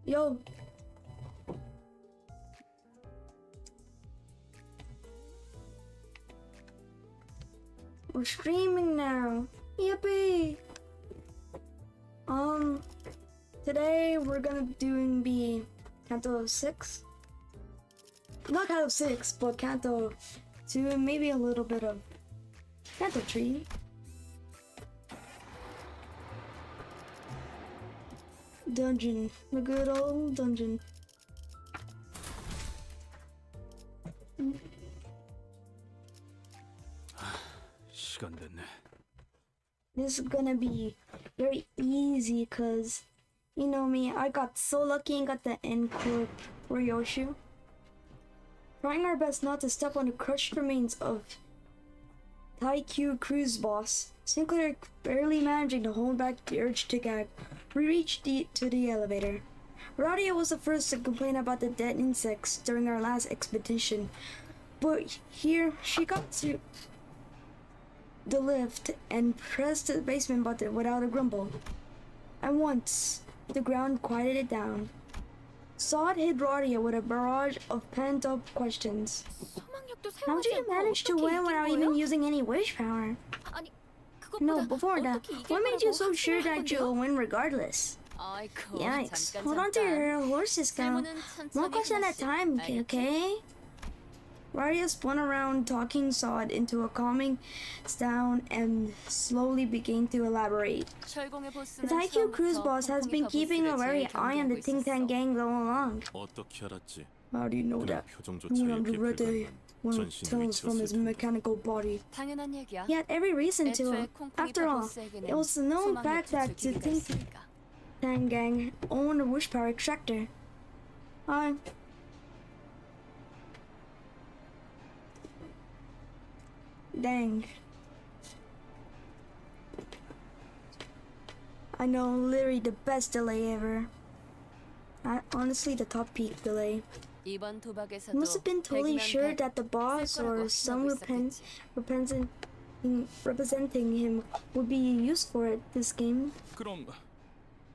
Yo. We're streaming now. Yippee! Today we're gonna be CANTO 6. Not CANTO 6, but CANTO 2 and maybe a little bit of CANTO 3. Dungeon. The good old dungeon. This is gonna be very easy because, you know me, I got so lucky and got the end corp Ryoshu. Trying our best not to step on the crushed remains of Taikyu cruise boss. Sinclair barely managing to hold back the urge to gag. We reached to the elevator. Radia was the first to complain about the dead insects during our last expedition, but here she got to the lift and pressed the basement button without a grumble. And once the ground quieted down, Sod hit Radia with a barrage of pent-up questions. How did you manage to win without even using any wish power? No, before that, what made you so sure that you'll win regardless? Yikes. Hold on to your horses, Cal. One question at a time, okay? Radia spun around, talking Sod into a calming down and slowly began to elaborate. The Taikyu cruise boss has been keeping a wary eye on the Ting Tang gang all along. How do you know that? One of the red one tells from his mechanical body. He had every reason to. After all, it was a known fact that the Ting Tang gang owned a wish power extractor. Dang. I know, literally the best delay ever. Honestly, the top peak delay. He must have been totally sure that the boss or some representing him would be used for it this game.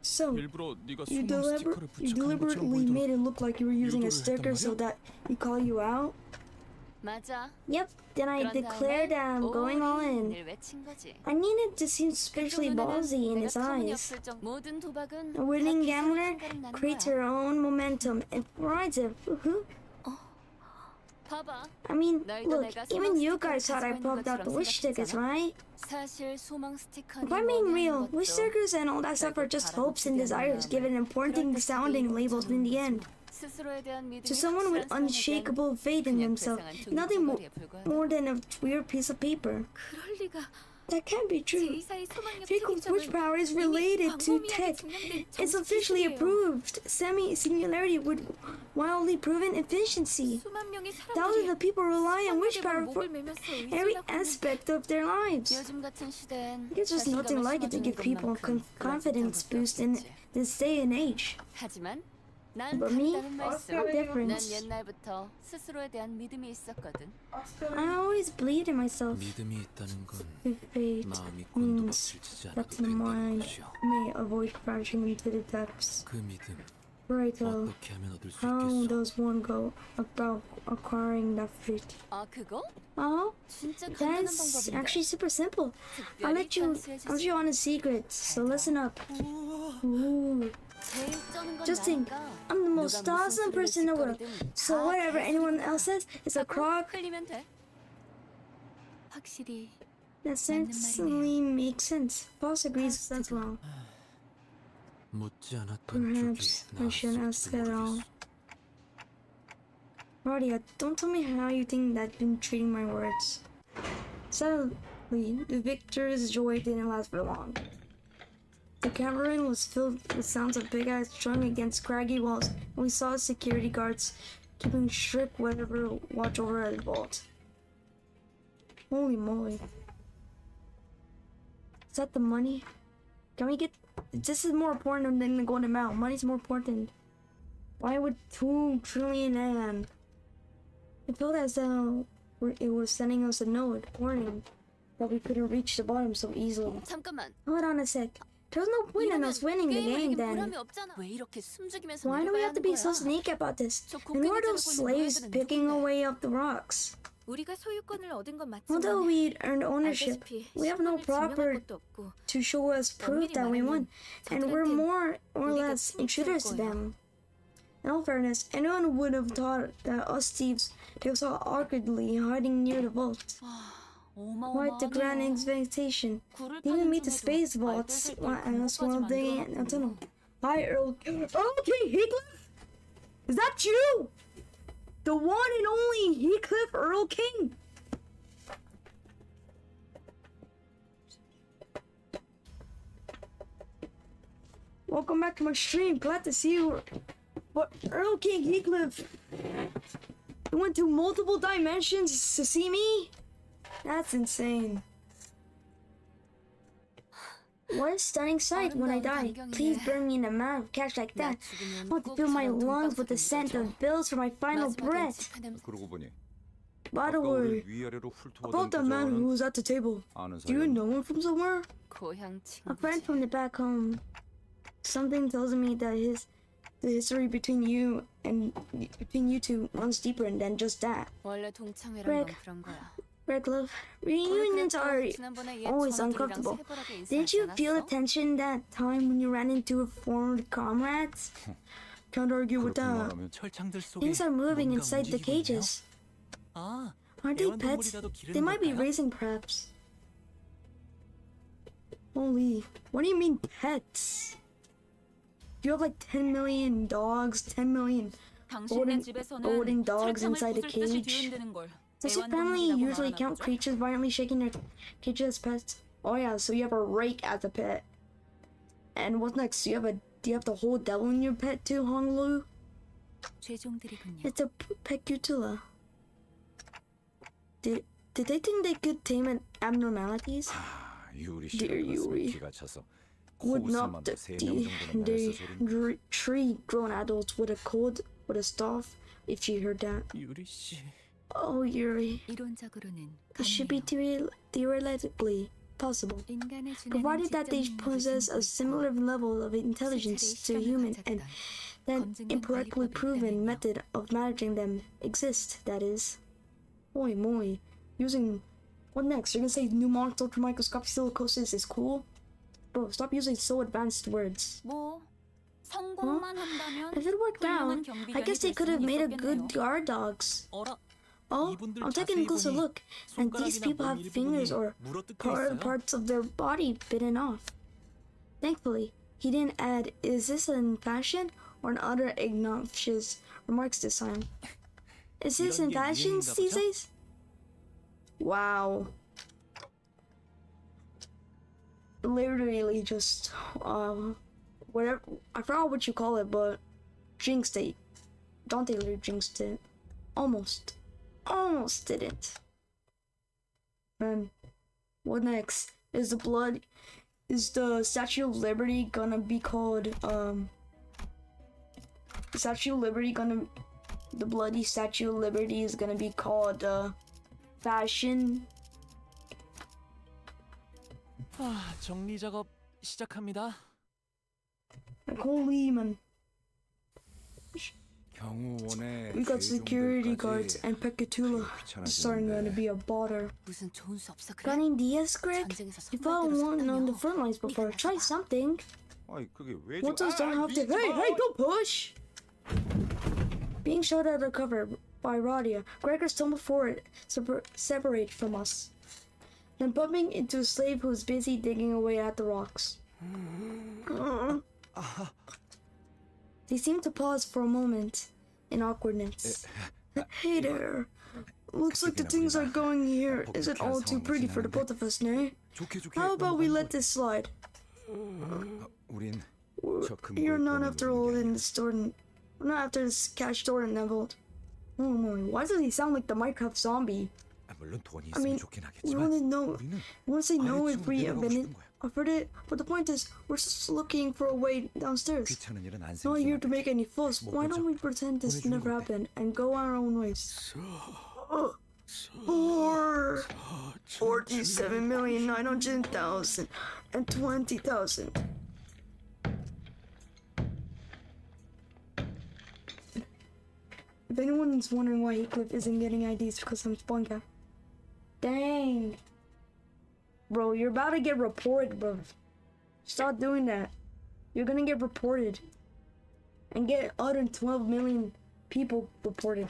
So, you deliberately made it look like you were using a sticker so that he call you out? Yep, then I declared that I'm going all in. I needed to seem especially ballsy in his eyes. A winning gambler creates her own momentum and rides it. I mean, look, even you guys thought I pumped out the wish stickers, right? If I'm being real, wish stickers and all that stuff are just hopes and desires given important sounding labels in the end. To someone with unshakable faith in themselves, nothing more than a weird piece of paper. That can't be true. Jacob's wish power is related to tech. It's officially approved. Semi-singularity with wildly proven efficiency. Thousands of people rely on wish power for every aspect of their lives. There's just nothing like it to give people a confidence boost in this day and age. But me, I'm different. I always believed in myself. If fate means that the mind may avoid crashing into the depths. Righto, how does one go about acquiring that fate? That's actually super simple. I'll let you on a secret, so listen up. Ooh. Just think, I'm the most awesome person in the world, so whatever anyone else says is a crock. That certainly makes sense. Boss agrees as well. Perhaps I shouldn't ask at all. Radia, don't tell me how you think that I've been treating my words. Sadly, the victor's joy didn't last for long. The cavern was filled with sounds of big eyes strung against craggy walls, and we saw security guards keeping strict watch over the vault. Holy moly. Is that the money? Can we get... This is more important than the golden amount. Money's more important. Why would 2 trillion yen? It felt as though it was sending us a note, warning that we couldn't reach the bottom so easily. Hold on a sec. There's no point in us winning the game then. Why do we have to be so sneaky about this? And who are those slaves picking away up the rocks? Although we earned ownership, we have no proper to show us proof that we won, and we're more or less intruders to them. In all fairness, anyone would have thought that us thieves they were so awkwardly hiding near the vault. Quite the grand expectation. Leaving me to space vaults while digging a tunnel. Hi, Earl. Okay, Heathcliff? Is that you? The one and only Heathcliff Earl King? Welcome back to my stream. Glad to see you. But Earl King Heathcliff, you went to multiple dimensions to see me? That's insane. What a stunning sight when I die. Please burn me in a mound of cash like that. I want to fill my lungs with the scent of bills for my final breath. By the way, about the man who was at the table, do you know him from somewhere? A friend from the back home. Something tells me that the history between you two runs deeper than just that. Greg, love, reunions are always uncomfortable. Didn't you feel the tension that time when you ran into a former comrades? Can't argue with that. Things are moving inside the cages. Aren't they pets? They might be racing, perhaps. Holy, what do you mean pets? You have like 10 million dogs, 10 million boarding dogs inside a cage. Does your family usually count creatures violently shaking their cages as pets? Oh yeah, so you have a rake as a pet. And what's next? Do you have the whole devil in your pet too, Honolulu? It's a pecutula. Did they think they could tame abnormalities? Dear Yuri. Would not the tree-grown adults with a staff if she heard that? Oh, Yuri. It should be theoretically possible, provided that they possess a similar level of intelligence to human and that empirically proven method of managing them exists, that is. Oi moi. Using... What next? You're gonna say pneumonic ultramicroscopic silicosis is cool? Bro, stop using so advanced words. Huh? If it worked out, I guess they could have made a good guard dogs. Oh, I'm taking a closer look, and these people have fingers or parts of their body bitten off. Thankfully, he didn't add, "Is this in fashion?" or an other obnoxious remarks this time. Is this in fashion these days? Wow. Literally just, whatever, I forgot what you call it, but jinxed it. Dante literally jinxed it. Almost didn't. And what next? Is the Statue of Liberty gonna be called, the bloody Statue of Liberty is gonna be called, fashion? 정리 작업 시작합니다. Like, holy man. We got security guards and Pecatula. It's starting to be a bother. Got any ideas, Greg? You fought one on the front lines before. Try something. What does that have to... Hey, don't push! Being shot out of cover by Radia, Gregor stumbled forward, separate from us, then bumping into a slave who was busy digging away at the rocks. They seemed to pause for a moment in awkwardness. Hey there. Looks like the things are going here isn't all too pretty for the both of us, nay? How about we let this slide? You're not after all in the store. We're not after this cash store in that vault. Oh my, why does he sound like the Minecraft zombie? I mean, we want to say no if we offered it, but the point is, we're just looking for a way downstairs. Not here to make any fuss. Why don't we pretend this never happened and go our own ways? 47,900,000 and 20,000. If anyone's wondering why Heathcliff isn't getting IDs because I'm spawn cap. Dang. Bro, you're about to get reported, bro. Stop doing that. You're gonna get reported. And get other 12 million people reported.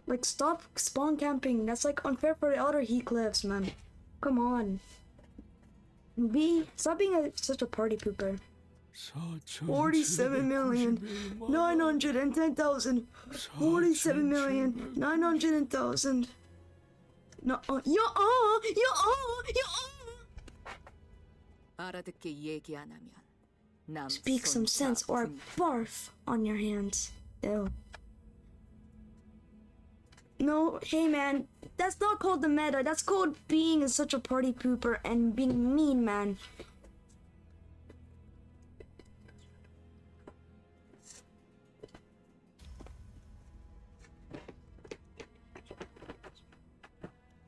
Like, stop spawn camping. That's like unfair for the other Heathcliffs, man. Come on. Stop being such a party pooper. 47,910,000. 47,900,000. No, 알아듣게 얘기 안 하면 남 Speak some sense or I barf on your hands. Ew. No, hey man, that's not called the meta. That's called being such a party pooper and being mean, man.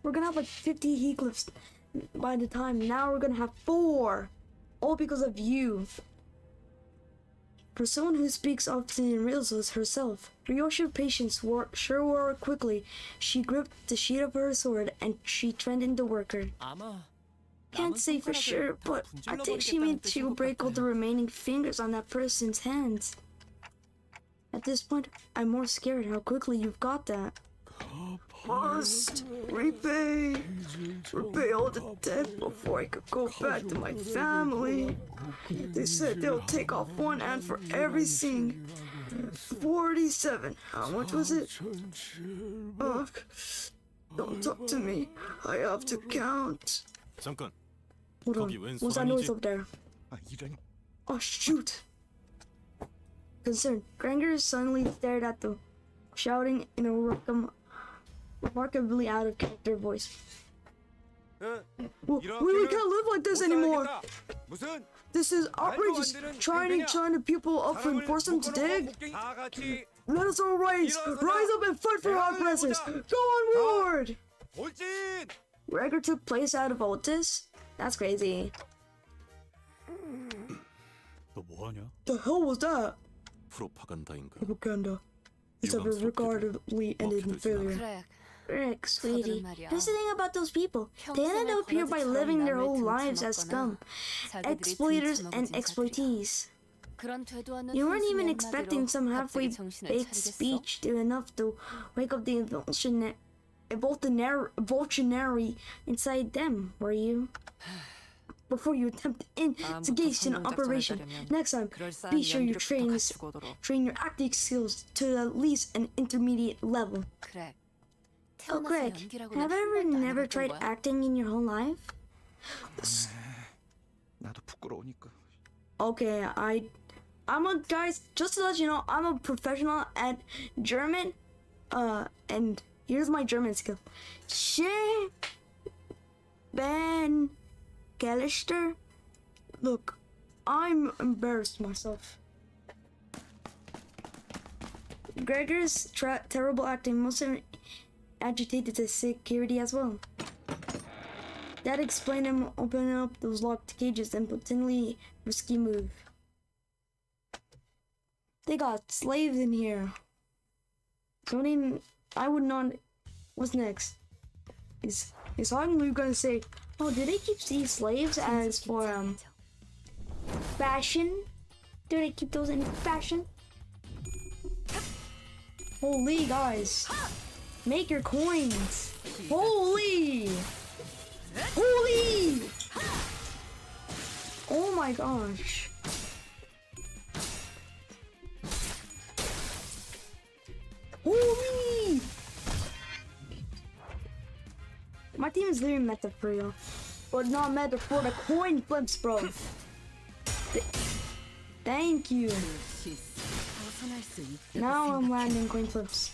We're gonna have like 50 Heathcliffs by the time. Now we're gonna have 4. All because of you. For someone who speaks often and realizes herself, Ryoshi's patience wore quickly. She gripped the sheath of her sword and she threatened the worker. 아마 Can't say for sure, but I think she meant she would break all the remaining fingers on that person's hands. At this point, I'm more scared how quickly you've got that. Must repay all the debt before I could go back to my family. They said they'll take off one hand for everything. 47. How much was it? Don't talk to me. I have to count. 잠깐. Hold on. 거기 웬 What's that noise 소란이지? up there? 아, 이런. Oh shoot! Concerned, Granger suddenly stared at the shouting in a remarkably out of character voice. We can't live like this anymore. 무슨? This is outrageous. Trying the people up and force them to dig. Let us all rise up and fight for our princess. Go onward. 돌진! Gregor took place out of Otis. That's crazy. 너 뭐하냐? The hell was that? 프로파간다인가? Propaganda. It's ever regardedly ended in failure. 그래. Rick, sweetie, here's the thing about those people. They ended up here by living their whole lives as scum, exploiters, and exploitees. You weren't even expecting some halfway baked speech to enough to wake up the evolutionary inside them, were you? Before you attempt instigation operation, next time, be sure you train your acting skills to at least an intermediate level. Oh, Greg, have you never tried acting in your whole life? 나도 부끄러우니까. Okay, guys, just to let you know, I'm a professional at German, and here's my German skill. Ben Gellister? Look, I'm embarrassed myself. Gregor's terrible acting must have agitated the security as well. That explained him opening up those locked cages and potentially risky move. They got slaves in here. I would not. What's next? Is Hong gonna say, oh, do they keep these slaves as for fashion? Do they keep those in fashion? Holy guys. Make your coins. Holy! Holy! Oh my gosh. Holy! My team is literally meta for real. But not meta for the coin flips, bro. Thank you. Now I'm landing coin flips.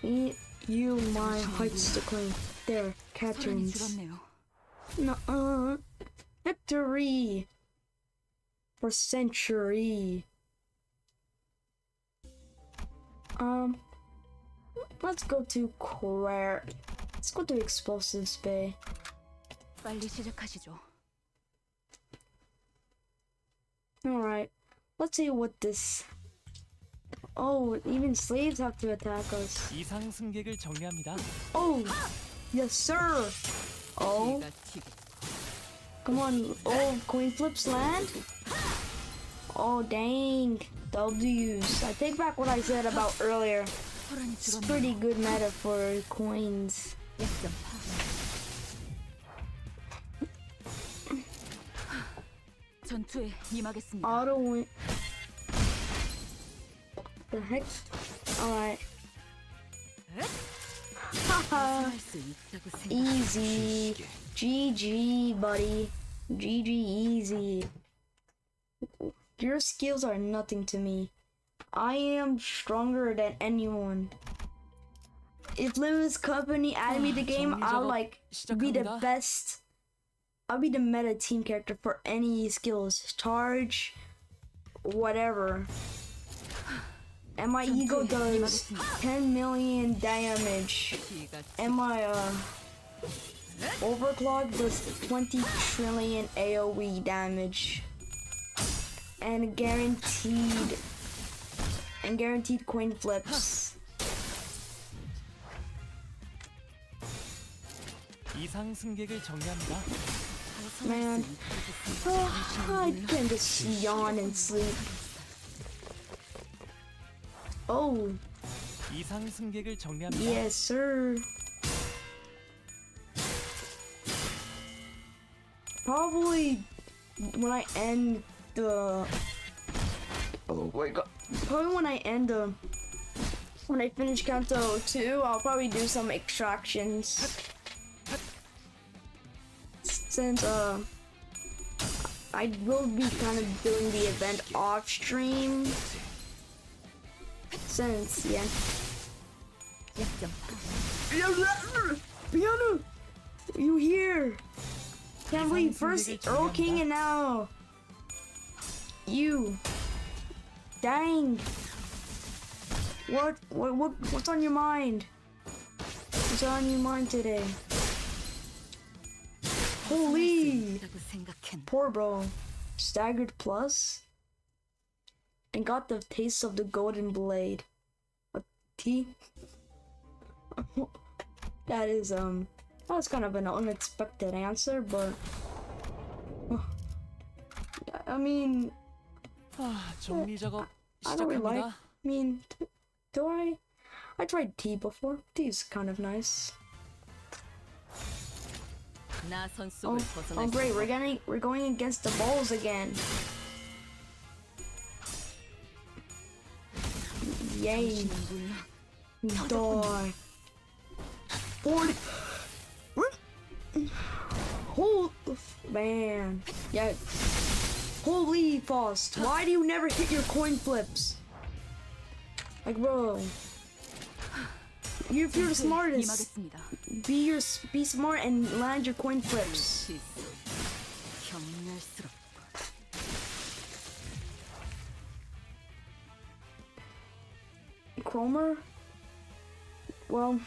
You my heights to claim. There, Catherine's. No, victory for century. Let's go to Let's go to Explosives Bay. 빨리 시작하시죠. Alright. Let's see what this. Oh, even slaves have to attack us. 이상 승객을 정리합니다. Oh! Yes, sir! Oh, 이가 튀기. come on. Oh, coin flips land? Oh, dang. W's. I take back what I said about earlier. 혈안이 It's 줄었네. pretty good meta for coins. 약점 파악. 전투에 임하겠습니다. Auto win. The heck? Alright. Haha. 할 수 있다고 생각. Easy. GG, buddy. GG, easy. Your skills are nothing to me. I am stronger than anyone. If Limbus Company added me the game, I'll like be the 시작합니다. best. I'll be the meta team character for any skills. Charge, whatever. And my ego does 10 million damage. 이가 And my overclock does 20 trillion AoE damage. And guaranteed coin flips. 이상 승객을 정리합니다. Man, I can just yawn and sleep. Oh, 이상 승객을 정리합니다. yes, sir. Probably when I end the. Oh my god. Probably when I end the. When I finish CANTO 2, I'll probably do some extractions. Since, I will be kind of doing the event off stream. Since, yeah. 약점 파악. Piano! You here? Can't believe first Earl King and now you. Dang. What's on your mind? What's on your mind today? Holy! 있다고 생각했나. Poor bro. Staggered plus? And got the taste of the golden blade. A T? That is, that was kind of an unexpected answer, but... I mean, 정리 작업 I don't really like... 시작합니다. I mean, do I? I tried T before. T is kind of nice. 나 선속을 Oh 벗어날 great, 수 없어. we're going against the balls again. Yay. 당신은 물론 Die. 40. Hold. Man. Yeah. Holy Faust. Why do you never hit your coin flips? Like, bro. If you're the smartest, 임하겠습니다. be smart and land your coin flips. 실수. 경멸스럽고. Cromer? Well,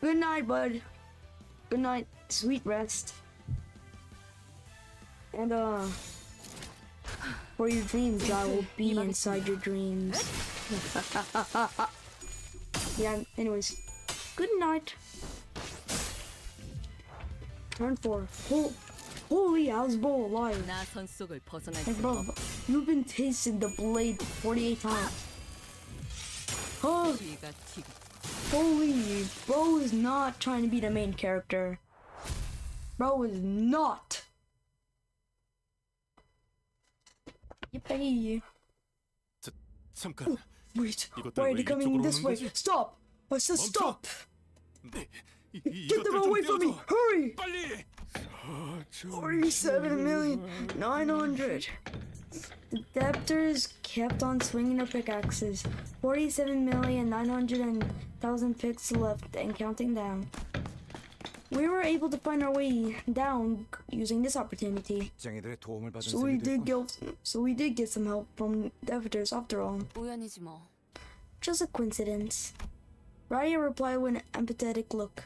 good night, bud. Good night. Sweet rest. And, for your dreams, I will be inside your dreams. Yeah, anyways. Good night. Turn 4. Holy, I was bowl alive. 나 선속을 벗어날 Like, 수 bro, 없어. you've been tasting the blade 48 times. Oh, 이가 튀기. holy, bro is not trying to be the main character. Bro is not. Yippee. 잠깐. Wait, 이것들 why are 왜 they coming 이쪽으로 this 오는 way? 거지? Stop! I said 멈춰! stop! 네. Get them away from me! Hurry! 빨리. 47,900,000. The debtors kept on swinging their pickaxes. 47,900,000 picks left and counting down. We were able to find our way down using this opportunity. 쟁이들의 도움을 받은 So we did get some help from debtors after all. 우연이지 뭐. Just a coincidence. Raya replied with an empathetic look.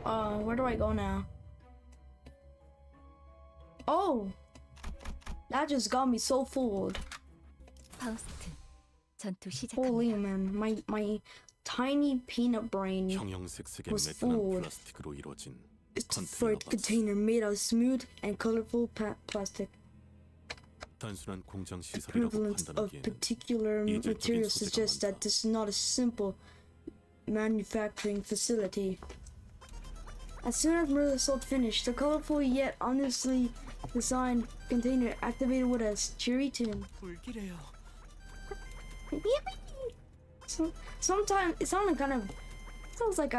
Where do I go now? Oh! That just got me so fooled. 파우스트, 전투 Holy 시작합니다. man, my tiny peanut brain 형형색색의 was 매끈한 full. 플라스틱으로 이루어진 for a 컨테이너 박스. container made of smooth and colorful plastic, 단순한 공장 시설이라고 prevalence of 판단하기에는 particular 이질적인 materials 소재가 suggests that 많다. this is not a simple manufacturing facility. As soon as Marilla sold finished, the colorful yet honestly designed container activated with a cheery tune. 불길해요. So, sometimes it sounded sounds like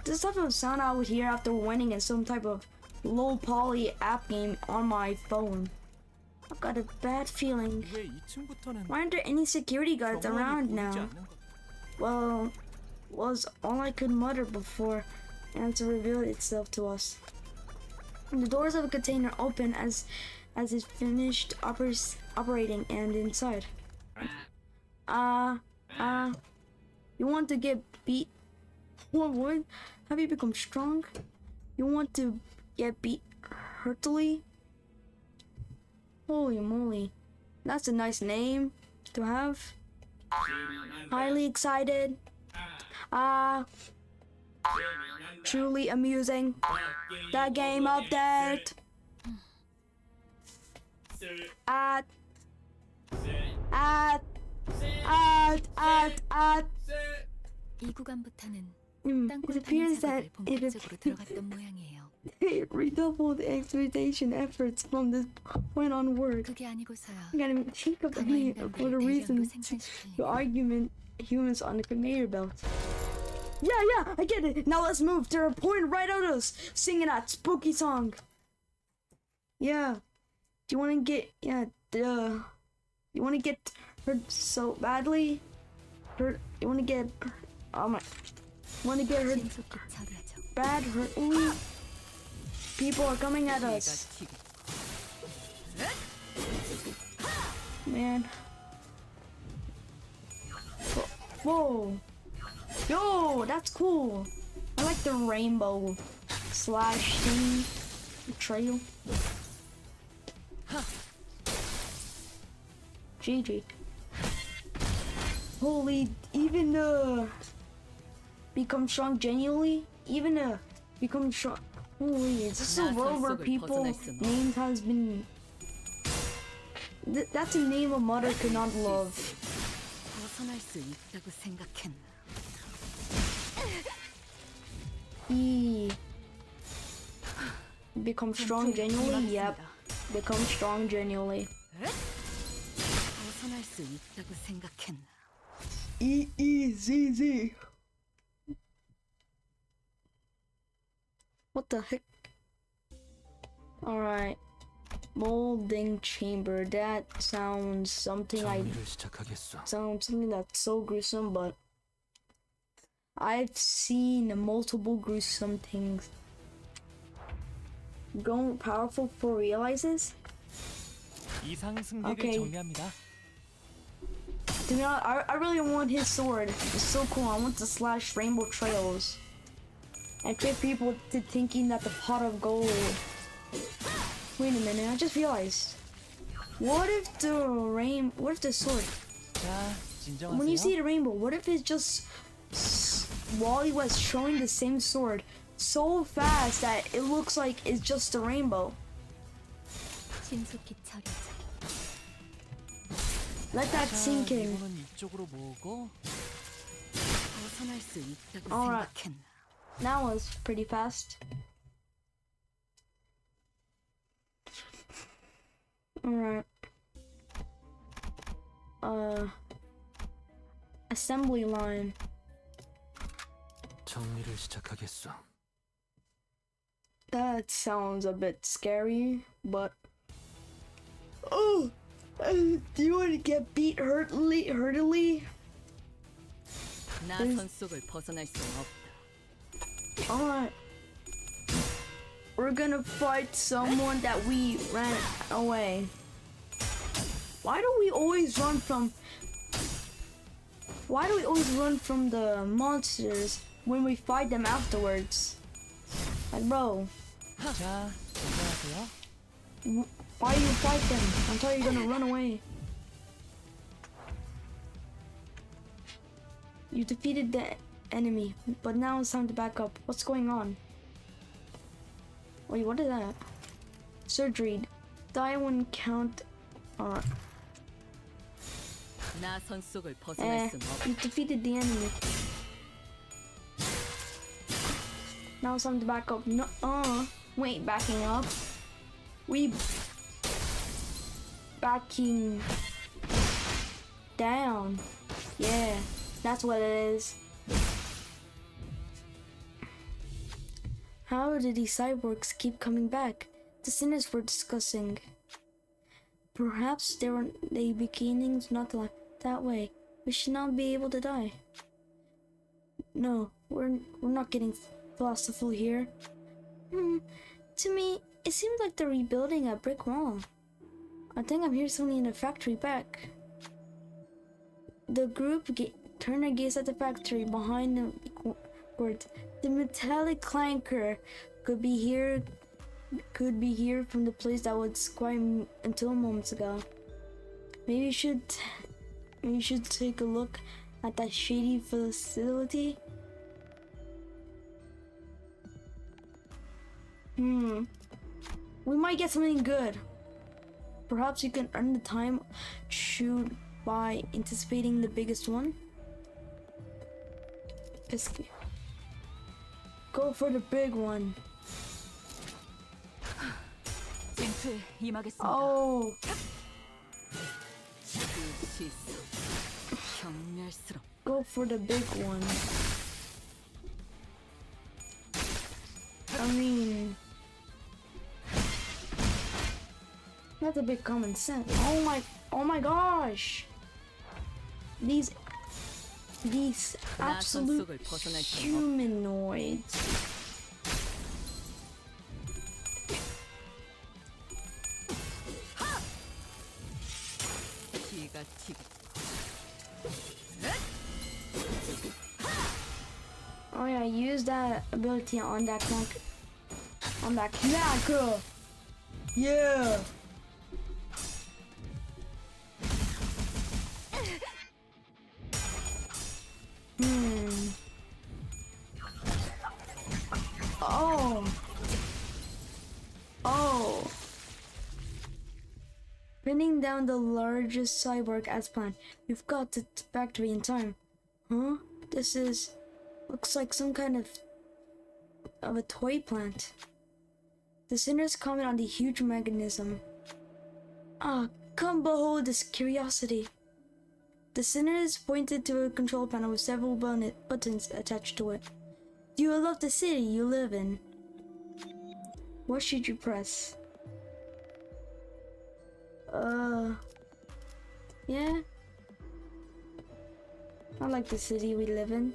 this type of sound I would hear after winning in some type of low poly app game on my phone. I've got a bad feeling. 왜 2층부터는 Why aren't there any security guards around now? Well, was all I could mutter before the answer revealed itself to us. The doors of the container open as it finished operating, and inside. You want to get beat? What? Have you become strong? You want to get beat heartily? Holy moly. That's a nice name to have. Highly excited. Truly amusing. The game update. At. 이 구간부터는 It 땅굴 appears 파는 that 작업을 본격적으로 들어갔던 모양이에요. it redoubled exploitation efforts from this point onward. 그게 아니고서야. I can't even think of any 강화 other 인간들을 reason 대량으로 생산시키려고. to argument humans on the conveyor belt. Yeah, I get it. Now let's move. They're pointing right at us, singing that spooky song. Yeah. Do you want to get? Yeah. You want to get hurt so badly? Hurt? You want to get? Oh my. Want to get hurt 신속히 처리하죠. bad? Hurt? Ooh. People are coming at us. Man. Whoa. Yo, that's cool. I like the rainbow slash thing. Trail. GG. Holy, even become strong genuinely? Even become strong. Holy, is this a world where people names has been. That's a name a mother could not love. 벗어날 수 있다고 생각했나? Become strong genuinely? Yep. Become strong genuinely. 벗어날 수 있다고 생각했나? EEZZ. What the heck? Alright. Molding chamber. That sounds something something that's so gruesome, but I've seen multiple gruesome things. Grown powerful for realizes? 이상 승객을 Okay. 정리합니다. To be honest, I really want his sword. It's so cool. I want to slash rainbow trails and trick people to thinking that the pot of gold. Wait a minute, I just realized. What if the sword? 자, 진정하세요. When you see the rainbow, what if it's just Wally was showing the same sword so fast that it looks like it's just a rainbow? 신속히 처리하죠. Let that 자, sink in. 이거는 이쪽으로 모으고 벗어날 수 있다고 Alright. 생각했나? That was pretty fast. Alright. Assembly line. 정리를 시작하겠어. That sounds a bit scary, but do you want to get beat heartily? 나 선 속을 벗어날 수 없다. Alright. We're gonna fight someone that we ran away. Why do we always run from the monsters when we fight them afterwards. Like, bro, 자, 진정하세요. why you fight them? I thought you're gonna run away. You defeated the enemy, but now it's time to back up. What's going on? Wait, what is that? Surgery. Die when count. 나선 속을 벗어날 순 없다. You defeated the enemy. Now it's time to back up. No, wait, backing up. We backing down. Yeah, that's what it is. How did these cyborgs keep coming back? The sinners were discussing. Perhaps they were the beginnings not that way. We should not be able to die. No, we're not getting philosophical here. To me, it seems like they're rebuilding a brick wall. I think I'm hearing something in the factory back. The group turned their gaze at the factory behind the court. The metallic clanker could be here from the place that was quiet until moments ago. Maybe you should take a look at that shady facility. We might get something good. Perhaps you can earn the time shoot by anticipating the biggest one. Go for the big one. 쟁투에 임하겠습니다. Oh, 그 시선 경멸스럽. go for the big one. I mean, that's a bit common sense. Oh my gosh! These absolute humanoids. 기가 튀기. Oh yeah, use that ability on that clank. On that clanker. Yeah. Oh. Pinning down the largest cyborg as planned. You've got the factory in time. Huh? Looks like some kind of a toy plant. The sinners comment on the huge mechanism. Come behold this curiosity. The sinners pointed to a control panel with several buttons attached to it. Do you love the city you live in? What should you press? Yeah. I like the city we live in.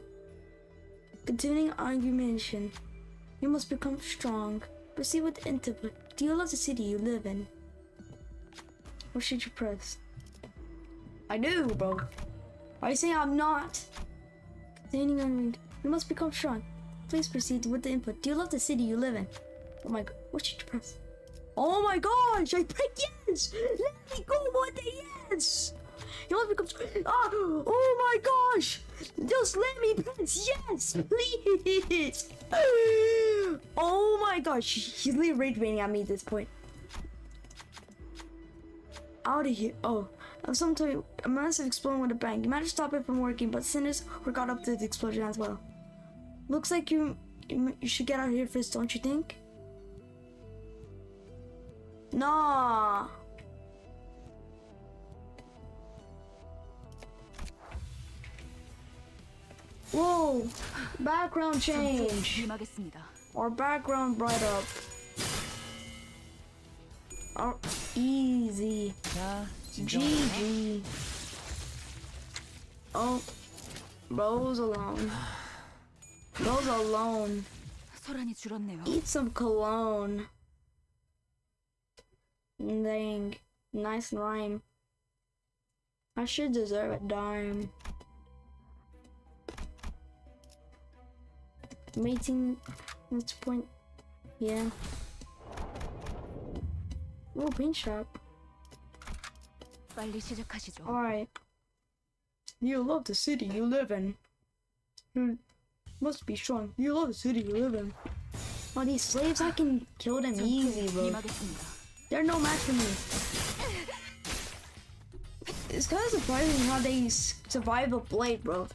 Continuing argumentation. You must become strong. Proceed with input. Do you love the city you live in? What should you press? I do, bro. Are you saying I'm not? Continuing argument. You must become strong. Please proceed with the input. Do you love the city you live in? Oh my god. What should you press? Oh my gosh! I picked yes! Let me go with the yes! You must become strong. Oh my gosh! Just let me press yes, please! Oh my gosh, he's literally rage baiting at me at this point. Out of here. Oh, sometime a massive explosion with a bang. You managed to stop it from working, but sinners were got up to the explosion as well. Looks like you should get out of here first, don't you think? Nah. Whoa! Background change. 임하겠습니다. Or background bright up. Or easy. 자, 진정하세요. GG. Oh, bro's alone. Bro's alone. 소란이 줄었네요. Eat some cologne. Dang, nice rhyme. I should deserve a dime. I'm 18. That's point. Yeah. Oh, paint shop. 빨리 시작하시죠. Alright. You love the city you live in. You must be strong. You love the city you live in. Oh, these slaves, I can kill them easy, bro. 임하겠습니다. They're no match for me. It's kind of surprising how they survive a blade, bro.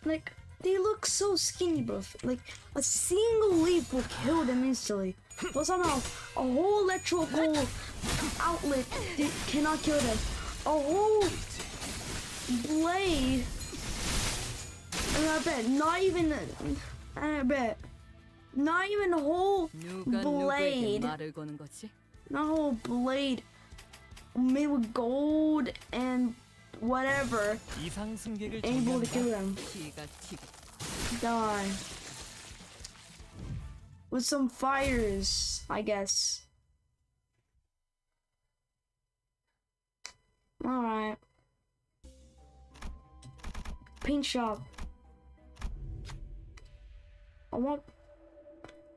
Like they look so skinny, bro. Like a single leaf will kill them instantly. But somehow a whole electrical outlet cannot kill them. A whole blade, and I bet not even a whole 누가 누구에게 blade. 말을 거는 거지? Not a whole blade made with gold and whatever 이상 승객을 able to kill 정리합니다. them. 기가 튀고 Die. With some fires, I guess. Alright. Paint shop.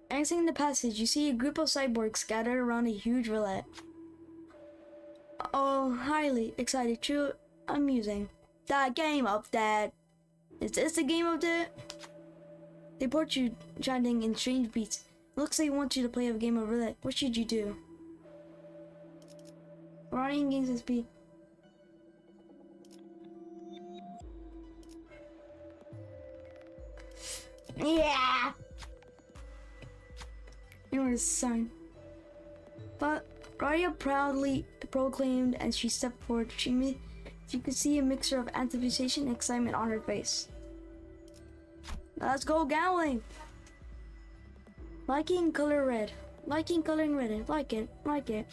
Exiting the passage, you see a group of cyborgs scattered around a huge roulette. Oh, highly excited, true, amusing. That game of that. Is this the game of that? They report you chatting in strange beats. It looks like they want you to play a game of roulette. What should you do? Running games SP. Yeah! It was a sign. But Raya proudly proclaimed as she stepped forward. You could see a mixture of anticipation and excitement on her face. Let's go gambling! Liking color red. Liking coloring red. Like it. Like it.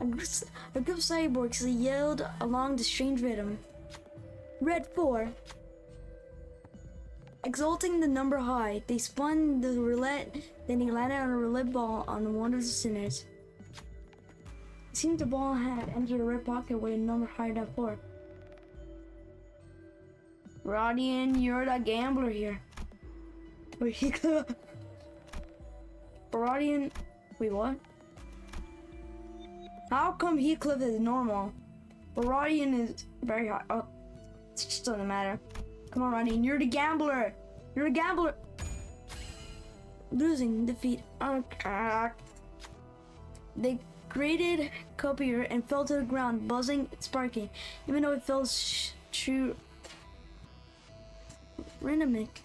A group of cyborgs yelled along the strange rhythm. Red 4. Exalting the number high, they spun the roulette, then they landed on a roulette ball on one of the sinners. It seemed the ball had entered a red pocket with a number higher than 4. Rodian, you're the gambler here. Wait, Rodian, wait, what? How come Heathcliff is normal, but Rodian is very high? Oh, it just doesn't matter. Come on, Rodian, you're the gambler. You're a gambler. Losing, defeat. They created copier and fell to the ground, buzzing, sparking, even though it fell true. Rhythmic.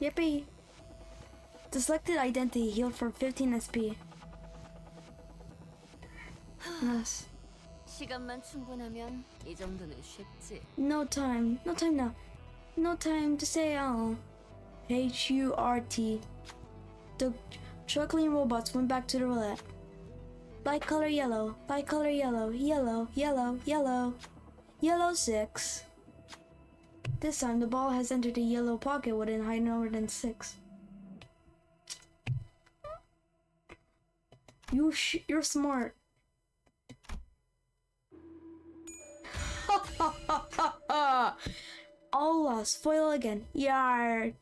Yippee. The selected identity healed for 15 SP. Yes. 시간만 충분하면 이 정도는 쉽지. No time now. No time to say HURT. The chuckling robots went back to the roulette. Light color yellow, light color yellow, yellow, yellow, yellow. Yellow 6. This time the ball has entered a yellow pocket with a higher number than 6. You're smart. All lost. Foil again. Yar.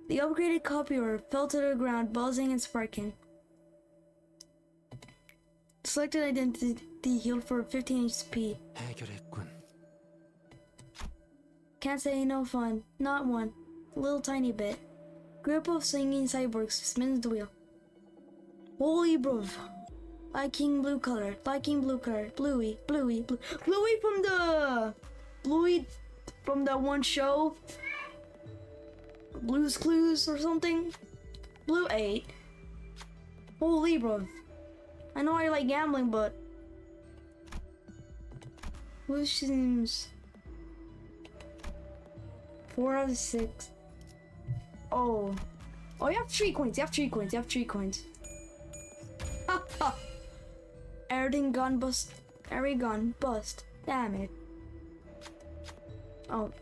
The upgraded copier fell to the ground, buzzing and sparking. Selected identity healed for 15 HP. 해결했군. Can't say no fun. Not one. Little tiny bit. Group of singing cyborgs spins the wheel. Holy bro. Liking blue color. Liking blue color. Bluey. Bluey. Bluey from the... Bluey from that one show. Blue's Clues or something. Blue 8. Holy bro. I know I like gambling, but... Blue seems... 4 out of 6. Oh. Oh, you have 3 coins. You have 3 coins. You have 3 coins. Ha ha. Everything gone bust. Every gun bust. Damn it. Oh.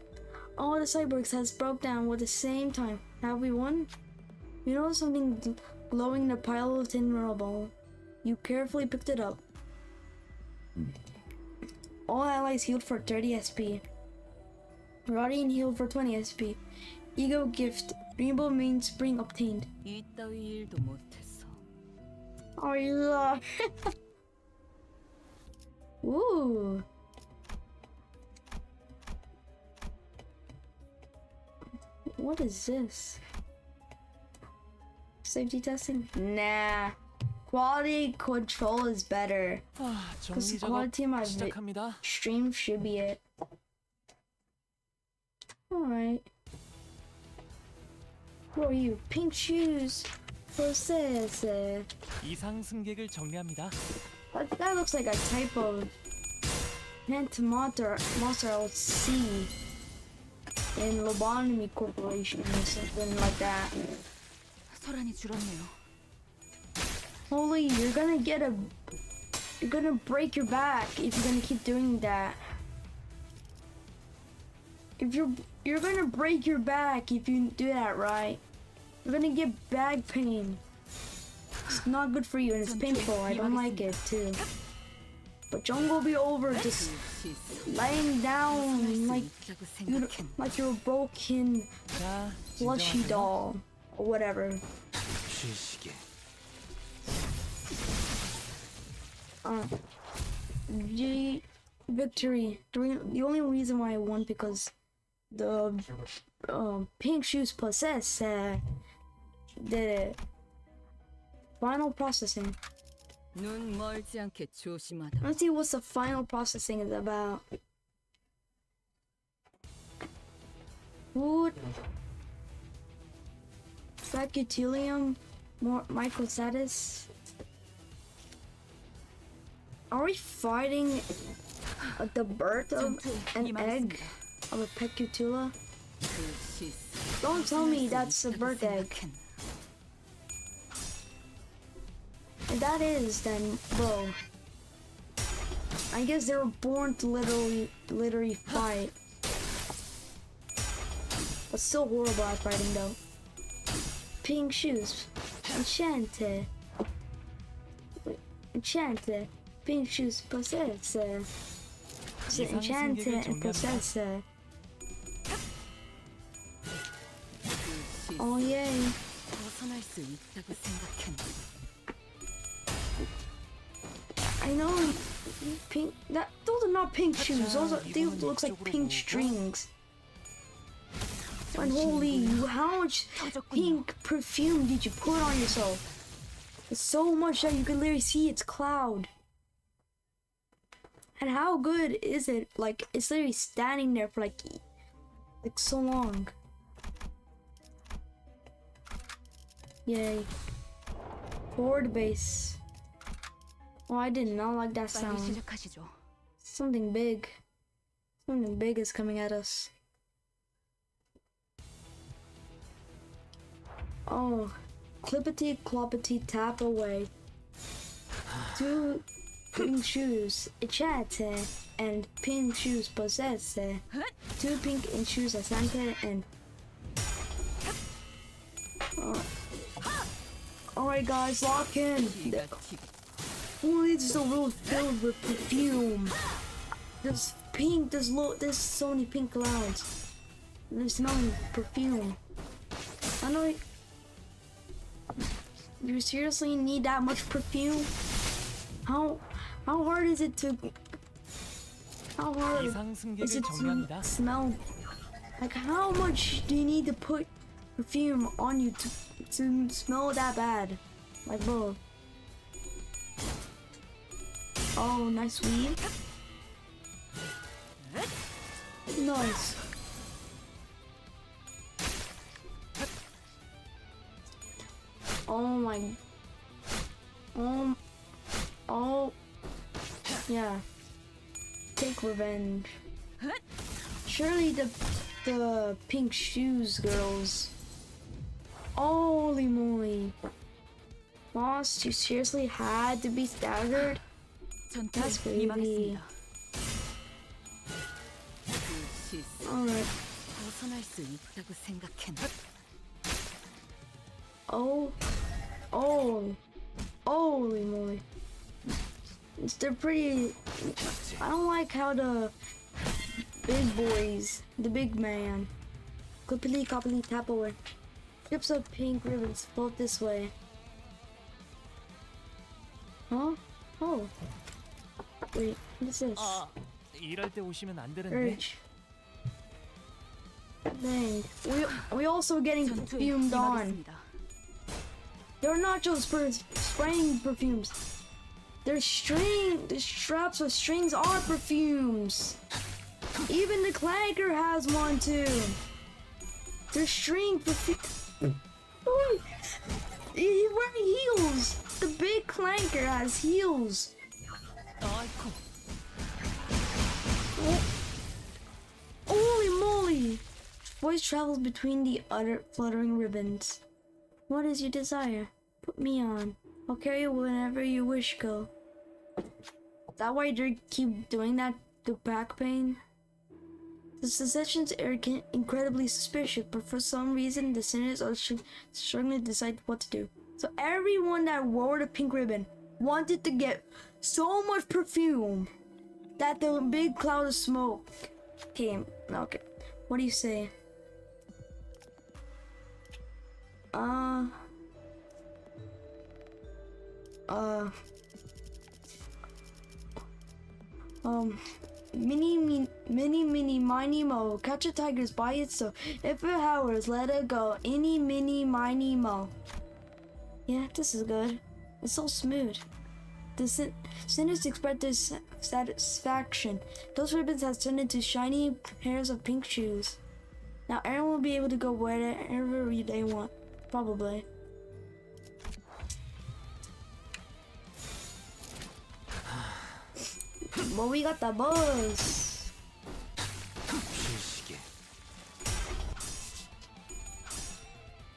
All the cyborgs has broke down at the same time. Have we won? You know something glowing in a pile of tin rubble. You carefully picked it up. All allies healed for 30 SP. Radiant heal for 20 SP. Ego gift. Rainbow main spring obtained. 이따위 일도 못했어. Oh, yeah. Ooh. What is this? Safety testing? Nah. Quality control is better. Because the quality of my 시작합니다. stream should be it. Alright. Who are you? Pink shoes. Process. 이상 승객을 정리합니다. That looks like a type of monster I'll see in Lobotomy Corporation or something like that. 소란이 줄었네요. Holy, you're gonna break your back if you're gonna keep doing that. If you're gonna break your back if you do that, right? You're gonna get back pain. It's not good for you and it's painful. I don't like it too. But John will be over just laying down like you're a broken 자, plushy 진정하세요. doll or whatever. 쉬시게. Victory. The only reason why I won because the pink shoes possess the final processing. 눈 멀지 않게 조심하다. Let's see what the final processing is about. Food, Facutilium, more microstatus. Are we fighting the birth of an egg of a Pecutula? Don't tell me that's a bird egg. If that is, then bro, I guess they were born to literally fight. But still horrible at fighting though. Pink shoes, enchanted, enchanted. Pink shoes possess, enchanted and possess. Oh yay! 벗어날 수 있다고 생각했는데. I know pink. Those are not pink shoes. They looks like pink strings. And holy, how much pink perfume did you put on yourself? It's so much that you can literally see its cloud. And how good is it? Like it's literally standing there for like so long. Yay. Forward base. Oh, I did not like that 빨리 sound. 시작하시죠. Something big. Something big is coming at us. Oh. Clippity cloppity tap away. Two pink shoes, enchanted, and pink shoes possess. Two pink shoes enchanted and. Alright, guys, lock in. Holy, this is a world filled with perfume. There's pink. There's so many pink clouds. They're smelling perfume. I know. You seriously need that much perfume? How hard is it to? How hard 이상 is 승객을 it 정리합니다. to smell? Like how much do you need to put perfume on you to smell that bad? Like bro. Oh, nice weed. Nice. Oh my. Oh. Yeah. Take revenge. Surely the pink shoes girls. Holy moly. Boss, you seriously had to be staggered? That's 전투에 crazy. 임하겠습니다. 그 실수. Alright. 벗어날 수 있다고 생각했는데. Oh. Holy moly. They're pretty. I don't like how big boys, the big man. Clippity coppity tap away. Strips of pink ribbons float this way. Huh? Oh. Wait, what is this? 아, 이럴 때 오시면 안 되는데. Urge. Dang. We also getting 전투에 perfumed on. 임하겠습니다. They're not just for spraying perfumes. The straps with strings are perfumes. Even the clanker has one too. They're string perfume. He's wearing heels. The big clanker has heels. 아이쿠. Holy moly! Voice travels between the other fluttering ribbons. What is your desire? Put me on. I'll carry you whenever you wish, go. Is that why they keep doing that to back pain? The secessions are incredibly suspicious, but for some reason the senators are struggling to decide what to do. So everyone that wore the pink ribbon wanted to get so much perfume that the big cloud of smoke came. Okay, what do you say? Mini, miny, mo. Catch a tiger's by its toe. If it howls, let it go. Any, mini, miny, mo. Yeah, this is good. It's so smooth. The sinners expect their satisfaction. Those ribbons have turned into shiny pairs of pink shoes. Now everyone will be able to go wherever they want. Probably. But we got the buzz. 필시계.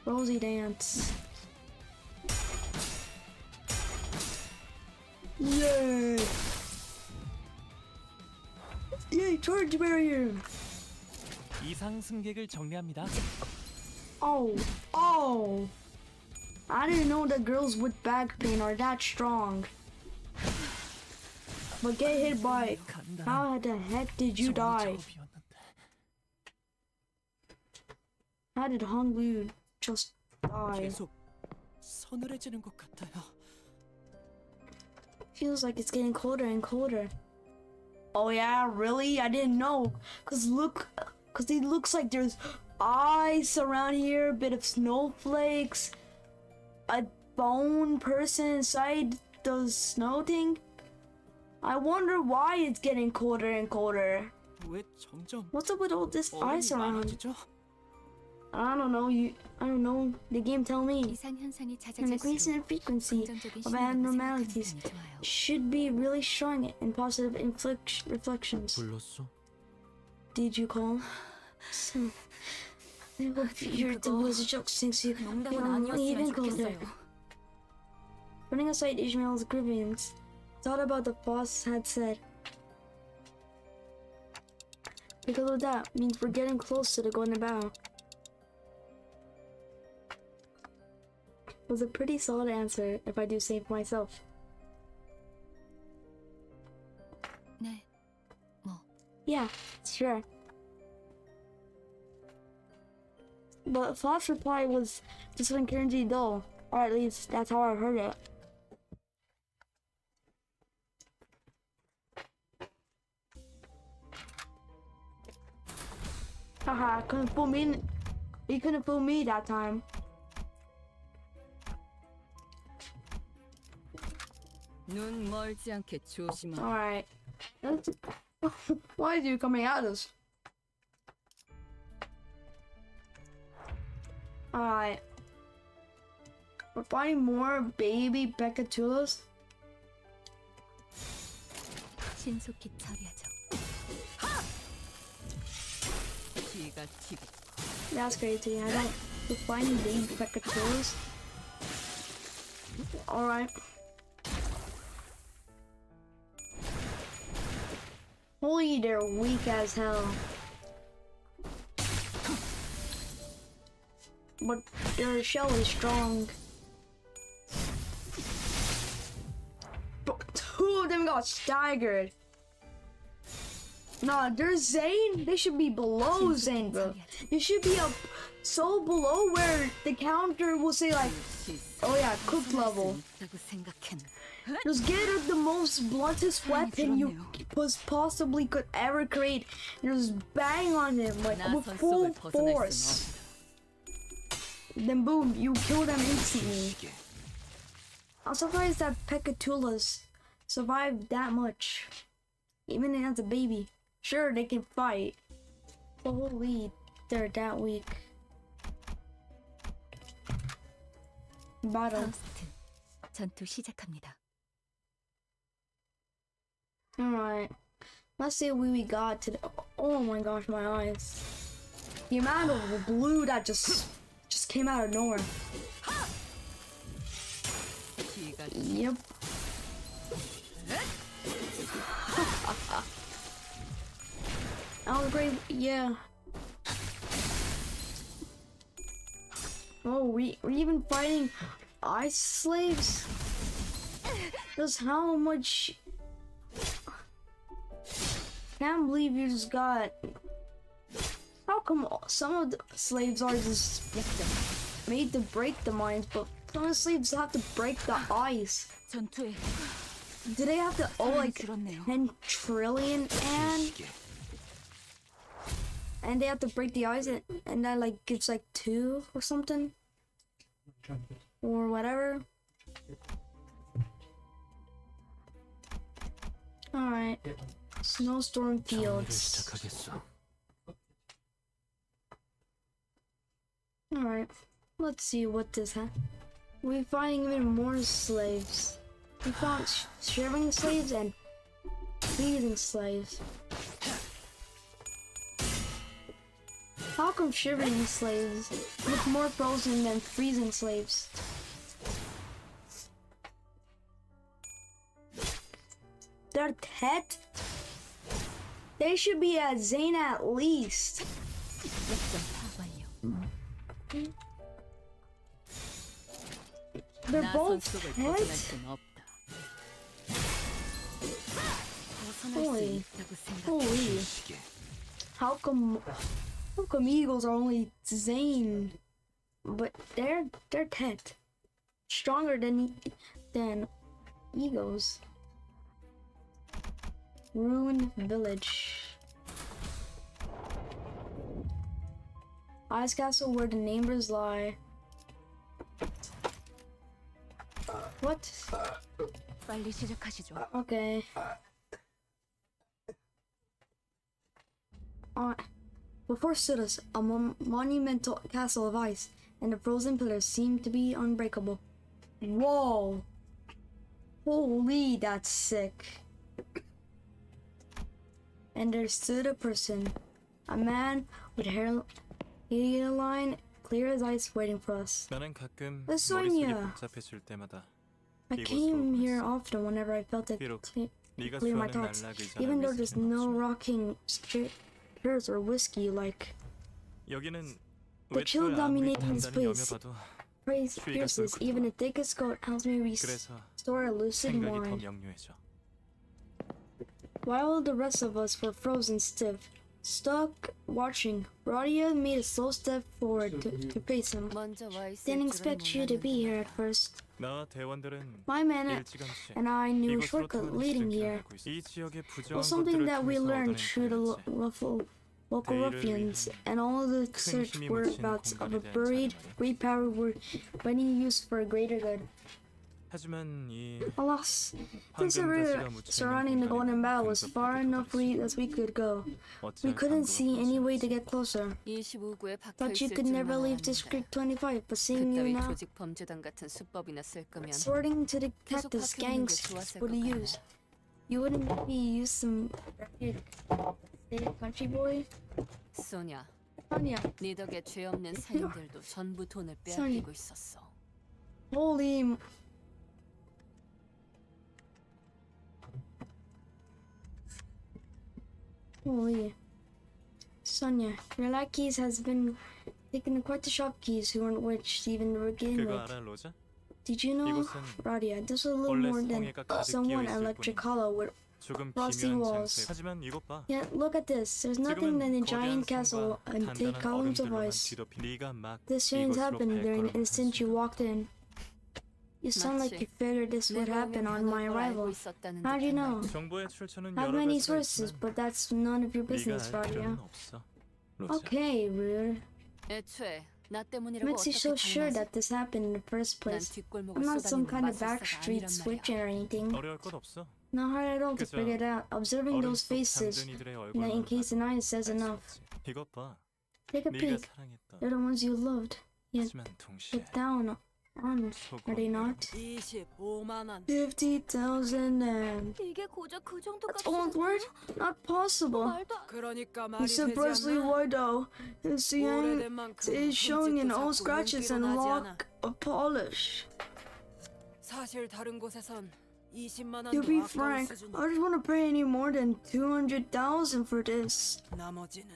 Rosie dance. Yay! Yay, charge barrier! 이상 승객을 정리합니다. Oh, oh! I didn't know that girls with back pain are that strong. But get hit by. How the heck did you die? How did Hong Lu just die? 계속 서늘해지는 것 같아요. Feels like it's getting colder and colder. Oh yeah, really? I didn't know. Cause it looks like there's ice around here, a bit of snowflakes, a bone person inside the snow thing. I wonder why it's getting colder and colder. 왜 점점 What's up with all this ice 얼음이 around? 많아지죠? I don't know. I don't know. The game tell me. 이상 현상이 An increase in frequency 긍정적인 of 신호라고 abnormalities 생각하는 편이 좋아요. should be really strong in positive reflections. 불렀어? Did you call? I hope you heard the was a joke since you 농담은 don't even 아니었으면 go there. 좋겠어요. Putting aside Ishmael's grievance, thought about the boss had said. Because of that means we're getting close to the golden bow. Was a pretty solid answer, if I do say for myself. 네, 뭐 Yeah, sure. But Flopp's reply was just encouragingly dull, or at least that's how I heard it. Haha, couldn't fool me. You couldn't fool me that time. 눈 멀지 않게 조심하라. Alright. Why is you coming at us? Alright. We're finding more baby Becatulas. 신속히 처리하죠. 기가 튀고 That's crazy. I don't. We're finding baby Becatulas. Alright. Holy, they're weak as hell. But their shell is strong. But two of them got staggered. Nah, they're Zane. They should be below Zane, bro. You should be up so below where the counter will say like, oh yeah, cook level. Just get the most bluntest weapon you possibly could ever create and just bang on him like with full force. Then boom, you kill them instantly. I'm surprised that Pekatulas survived that much. Even as a baby. Sure, they can fight. But holy, they're that weak. Battle. 파우스트, 전투 시작합니다. Alright. Let's see what we got today. Oh my gosh, my eyes. The amount of blue that just came out of nowhere. Yep. That was great, yeah. Oh, we're even fighting ice slaves? Just how much... Can't believe you just got... How come some of the slaves are just made to break the mines, but some of the slaves have to break the ice? 전투에 Do they have to owe like 10 trillion and they have to break the ice and that like gives like 2 or something? Or whatever. Alright. Snowstorm fields. Alright. Let's see what this has. We're finding even more slaves. We found sharing slaves and feeding slaves. How come shivering slaves look more frozen than freezing slaves? They're dead? They should be at Zane at least. They're both dead? Holy. How come eagles are only Zane? But they're dead. Stronger than eagles. Ruined village. Ice castle where the neighbors lie. What? 빨리 시작하시죠. Okay. Before stood us a monumental castle of ice, and the frozen pillars seemed to be unbreakable. Whoa! Holy, that's sick. And there stood a person, a man with hairline clear as ice, waiting for us. 나는 가끔 That's 머릿속이 Sonia. 복잡해질 때마다 I came here often whenever I felt it 비록 네가 clear my 좋아하는 thoughts, 날락 의자나 even though there's 위스키는 no 없지만 rocking chairs or whiskey like 여기는 the chill 외출을 아무리 dominating this 단단히 place. 여며봐도 Praise pierces, even a thickest coat helps me 그래서 restore a lucid 생각이 더 mind. 명료해져. While the rest of us were frozen stiff, stuck watching, Radia made a slow step forward to face him. 먼저 와 있을 Didn't 줄은 expect you to be 몰랐는데. here at first. 나와 대원들은 My man 일찌감치 and I knew a 이곳으로 shortcut 통하는 leading 지름길을 here. 알고 있어. 이 지역의 부정한 Was something 것들을 that we 통해서 learned 얻어낸 through the 자유였지. local ruffians, and all the search 힘이 묻힌 whereabouts of a 공간에 대한 buried 자료만이. great power were being used for a greater good. 하지만 이 Alas, this 황금 river 다시가 묻혀 surrounding the 있는 Golden Bough was 공간에는 far enough as we could go. We 어찌할 couldn't 방도가 see any way to 보이지 get closer. 25구에 박혀 Thought you 있을 could never 줄만 leave 알았는데. District 25, but seeing you 그따위 now, 조직 범죄단 같은 수법이나 쓸 거면 sorting to the 계속 cactus 박혀 있는 게 gangs 좋았을 would 것 you 같네. use? You wouldn't maybe use some country boy? 소냐, Sonia, 네 덕에 죄 없는 살인들도 전부 돈을 소니. 빼앗기고 있었어. holy. Holy. Sonia, your lackeys has been taking quite the shopkeys who weren't rich to even begin 그거 with. 알아, 로자? Did you know, 이곳은 Radia, this was a little 원래 more than 성에가 가득 someone 끼어 있을 Electric 뿐이야. Hollow 조금 Frosty 기묘한 walls. 장소에 하지만 이것 봐. Yeah, look at this. There's nothing than a 지금은 giant 거대한 castle 성과 and thick 단단한 columns of 얼음들로만 ice. 뒤덮인 네가 막 This change 이곳으로 happened during the 발걸음을 한 instant you 순간 walked in. You sound like you figured this would 내가 happen 오면 on my 변할 걸 알고 arrival. 있었다는 How'd you 듯한 know? 말. 정보의 출처는 I have 여러 many 가지가 sources, 있지만 but that's none of your 네가 business, 알 필요는 Radia. 없어. 로자. Okay, rude. 애초에 나 때문이라고 Makes you 어떻게 so sure 당하지? that this happened in the first 난 place. 뒷골목을 I'm not some 쏘다니는 kind of 마술사가 backstreet 아니란 말이야. switcher or anything. 어려울 것 없어. Not hard at all to 그저 figure it out. Observing 얼음 those 속 faces, 잠든 이들의 and 얼굴만 in case an eye says enough. 이것 봐. Take a 네가 peek. 사랑했던 They're the ones you loved. Yet 하지만 동시에 look down on, are they not? 25만 원. 50,000 and 이게 고작 그 정도 that's all word? Not possible. 말도 안 그러니까 You 말이 said 되지 Presley 않나? Wardo is seeing 오래된 만큼 is showing in 흠집도 all 자꾸 scratches 윤기로 and 나지 않아. lack of polish. 사실 다른 곳에선 20만 To 원도 be 아까운 frank, 수준이. I don't want to pay any more than 200,000 for this. 나머지는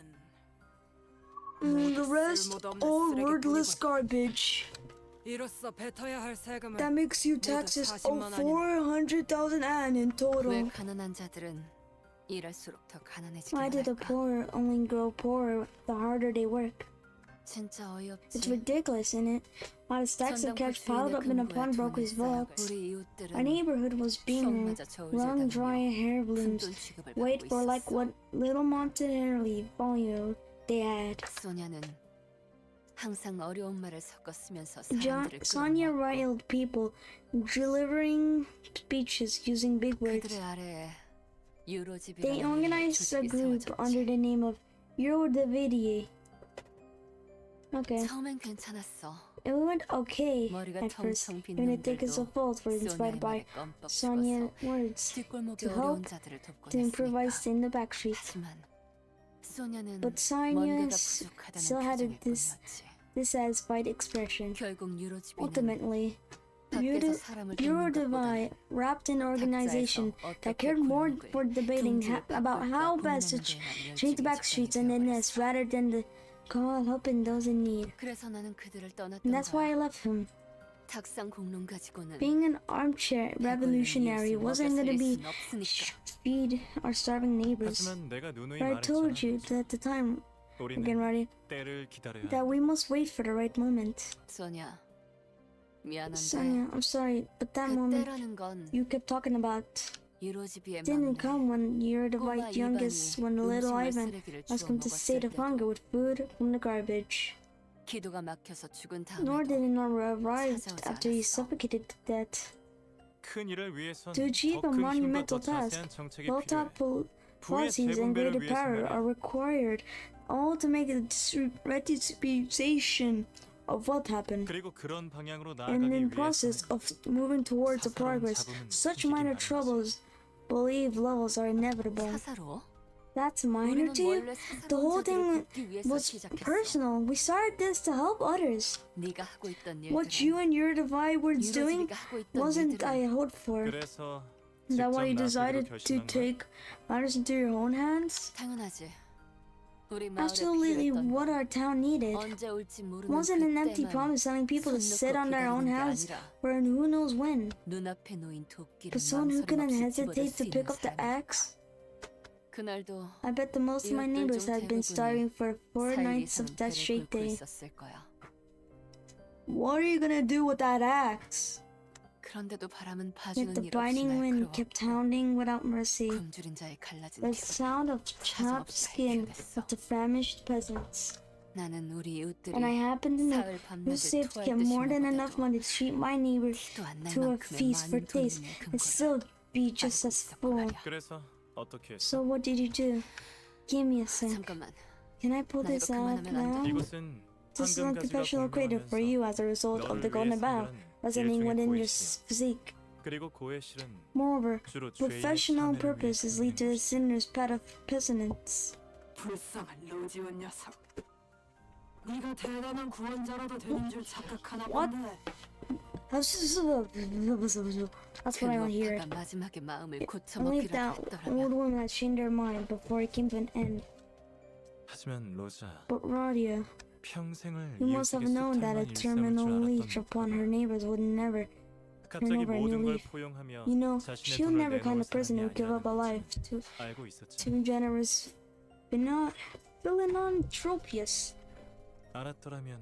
The rest, 쓸모없는 all 쓰레기뿐이군. wordless garbage. 이로써 뱉어야 할 세금은 That makes you 모두 taxes 40만 of 원이네. 400,000 an in 왜 total. 가난한 자들은 일할수록 더 가난해지기만 Why do the 할까? poor only grow poorer the harder they work? 진짜 It's 어이없지. ridiculous, isn't it? While the stacks of cash piled up in a pawnbroker's vaults, 우리 our 이웃들은 neighborhood was being 속마저 wrung dry 저울질다며 hair blooms. 푼돈 취급을 Wait 받고 for like 있었어. what little monetary value they had. 소냐는 항상 어려운 말을 섞어 쓰면서 John, 사람들을 Sonia 끌어모았고 riled people, delivering speeches using big words. 그들의 아래에 They 유로집이라는 organized a 조직이 group 세워졌지. under the name of Eurodividi. Okay, 처음엔 괜찮았어. it went okay 머리가 at first, 텅텅 빈 even if they could 놈들도 so fault were inspired 소냐의 by 말에 껌뻑 Sonia's 죽었어. words 뒷골목의 to 어려운 help 자들을 돕곤 to 했으니까. improvise in the back streets. 하지만 소냐는 But Sonia 뭔가가 still 부족하다는 had 표정일 this 뿐이었지. dissatisfied expression. 결국 유로집이는 Ultimately, 밖에서 사람을 돕는 Eurodivide, 것보다는 wrapped in an organization 각자에서 that 어떻게 cared more 골목을 for debating about how best to change the back streets and the nest rather than the call helping those in need. 그래서 나는 그들을 떠났던 And that's why I 거야. left him. 탁상 공론 가지고는 Being an armchair revolutionary wasn't going to be feed our starving neighbors. 하지만 내가 누누이 But I told you 말했잖아. at the time, 우리는 again, Roddy, 때를 기다려야 that 한다. we must wait for the right moment. 소냐, 미안한데 Sonia, I'm sorry, but that 그 moment 때라는 건 you kept talking about 유로집이의 didn't 막내 come when you're the 꼬마 right youngest, when 이반이 little 음식물 Ivan 쓰레기를 has 주워 come to state of 먹었을 hunger 때도 with food from the garbage. 기도가 막혀서 죽은 Nor did 다음에도 it not arrive 찾아오지 after he 않았어. suffocated to death. 큰 일을 위해선 To achieve 더 a 큰 힘과 monumental 더 task, 자세한 정책이 well 필요해. thought 부의 policies and 재분배를 greater 위해서 power 말이야. are required, all to make a redistribution of what happened. 그리고 그런 방향으로 And 나아가기 in process 위해서는 of moving towards the 사사로운 progress, 잡음은 such 생기기 minor 마련이지. troubles, believe levels are inevitable. 사사로? That's minor 우리는 to you? 원래 The whole 사사로운 thing 자들을 돕기 위해서 was 시작했어. personal. We started this to help others. 네가 하고 있던 What you 일들은 and your divide were doing 유로집이가 하고 있던 wasn't I 일들은 hoped for. 그래서 Is that 직접 why you 나서기로 decided to 결심한 거야? take matters into your own hands? 당연하지. 우리 마을에 Absolutely, 필요했던 what 건 our town needed 언제 올지 모르는 wasn't an empty 그때만 promise telling people to 손 sit 놓고 on their own 기다리는 게 house 아니라 for who knows when. 눈앞에 놓인 도끼를 But someone who couldn't 망설임 없이 집어들 hesitate 수 to pick 있는 up the 삶. axe. 그날도 I bet the most of my 이웃들 neighbors 중 had been 대부분이 starving for 4 사이리 nights of 사는 that 배를 straight 긁고 day. 있었을 거야. What are you gonna do with that axe? 그런데도 바람은 Yet 봐주는 the 일 없이 biting wind kept 날카로웠고 hounding without mercy. 굶주린 자의 갈라진 The 피부를 sound of chopped skin 발견했어. of the famished peasants. 나는 우리 이웃들이 And I happen to know 사흘 who 밤낮을 saved to 토할 get 듯이 more than enough 먹어대도 money to treat my neighbors 피도 안 날 to a 만큼의 feast for 많은 days 돈을 and 근거를 still be just 알고 as 있었고 full. 말이야. 그래서 어떻게 했어? So what did you do? Give me a sec. 잠깐만. Can I pull 나 this 이거 out 그만하면 안 now? 돼? 이곳은 This is 황금 a 가지가 confessional created for 공명하면서 you as a result of the 너를 golden 위해 bow 선별한 resonating 일종의 within your 고해실이야. physique. 그리고 고해실은 Moreover, 주로 죄인의 professional 참회를 purposes 위해 lead to the 쓰는 곳이야. sinner's path of penitence. 불쌍한 로지온 녀석. 네가 대단한 구원자라도 되는 줄 착각하나 What? 본데. That's what I want to hear. 그 무엇파가 마지막에 마음을 Believe 고쳐먹기라도 that 했더라면 old woman had changed her mind before it came to an end. 하지만 로자, But Radia, 평생을 you must have 이웃에게 known that a 숱한 terminal 일삼을 줄 leech 알았던 upon her neighbors would never 갑자기 over a 모든 new 걸 leaf. 포용하며 You know, 자신의 she'll 돈을 never kind 내놓을 of person who 사람이 give up a 아니라는 life 것을 알고 있었지. too generous, but not philanthropious. 알았더라면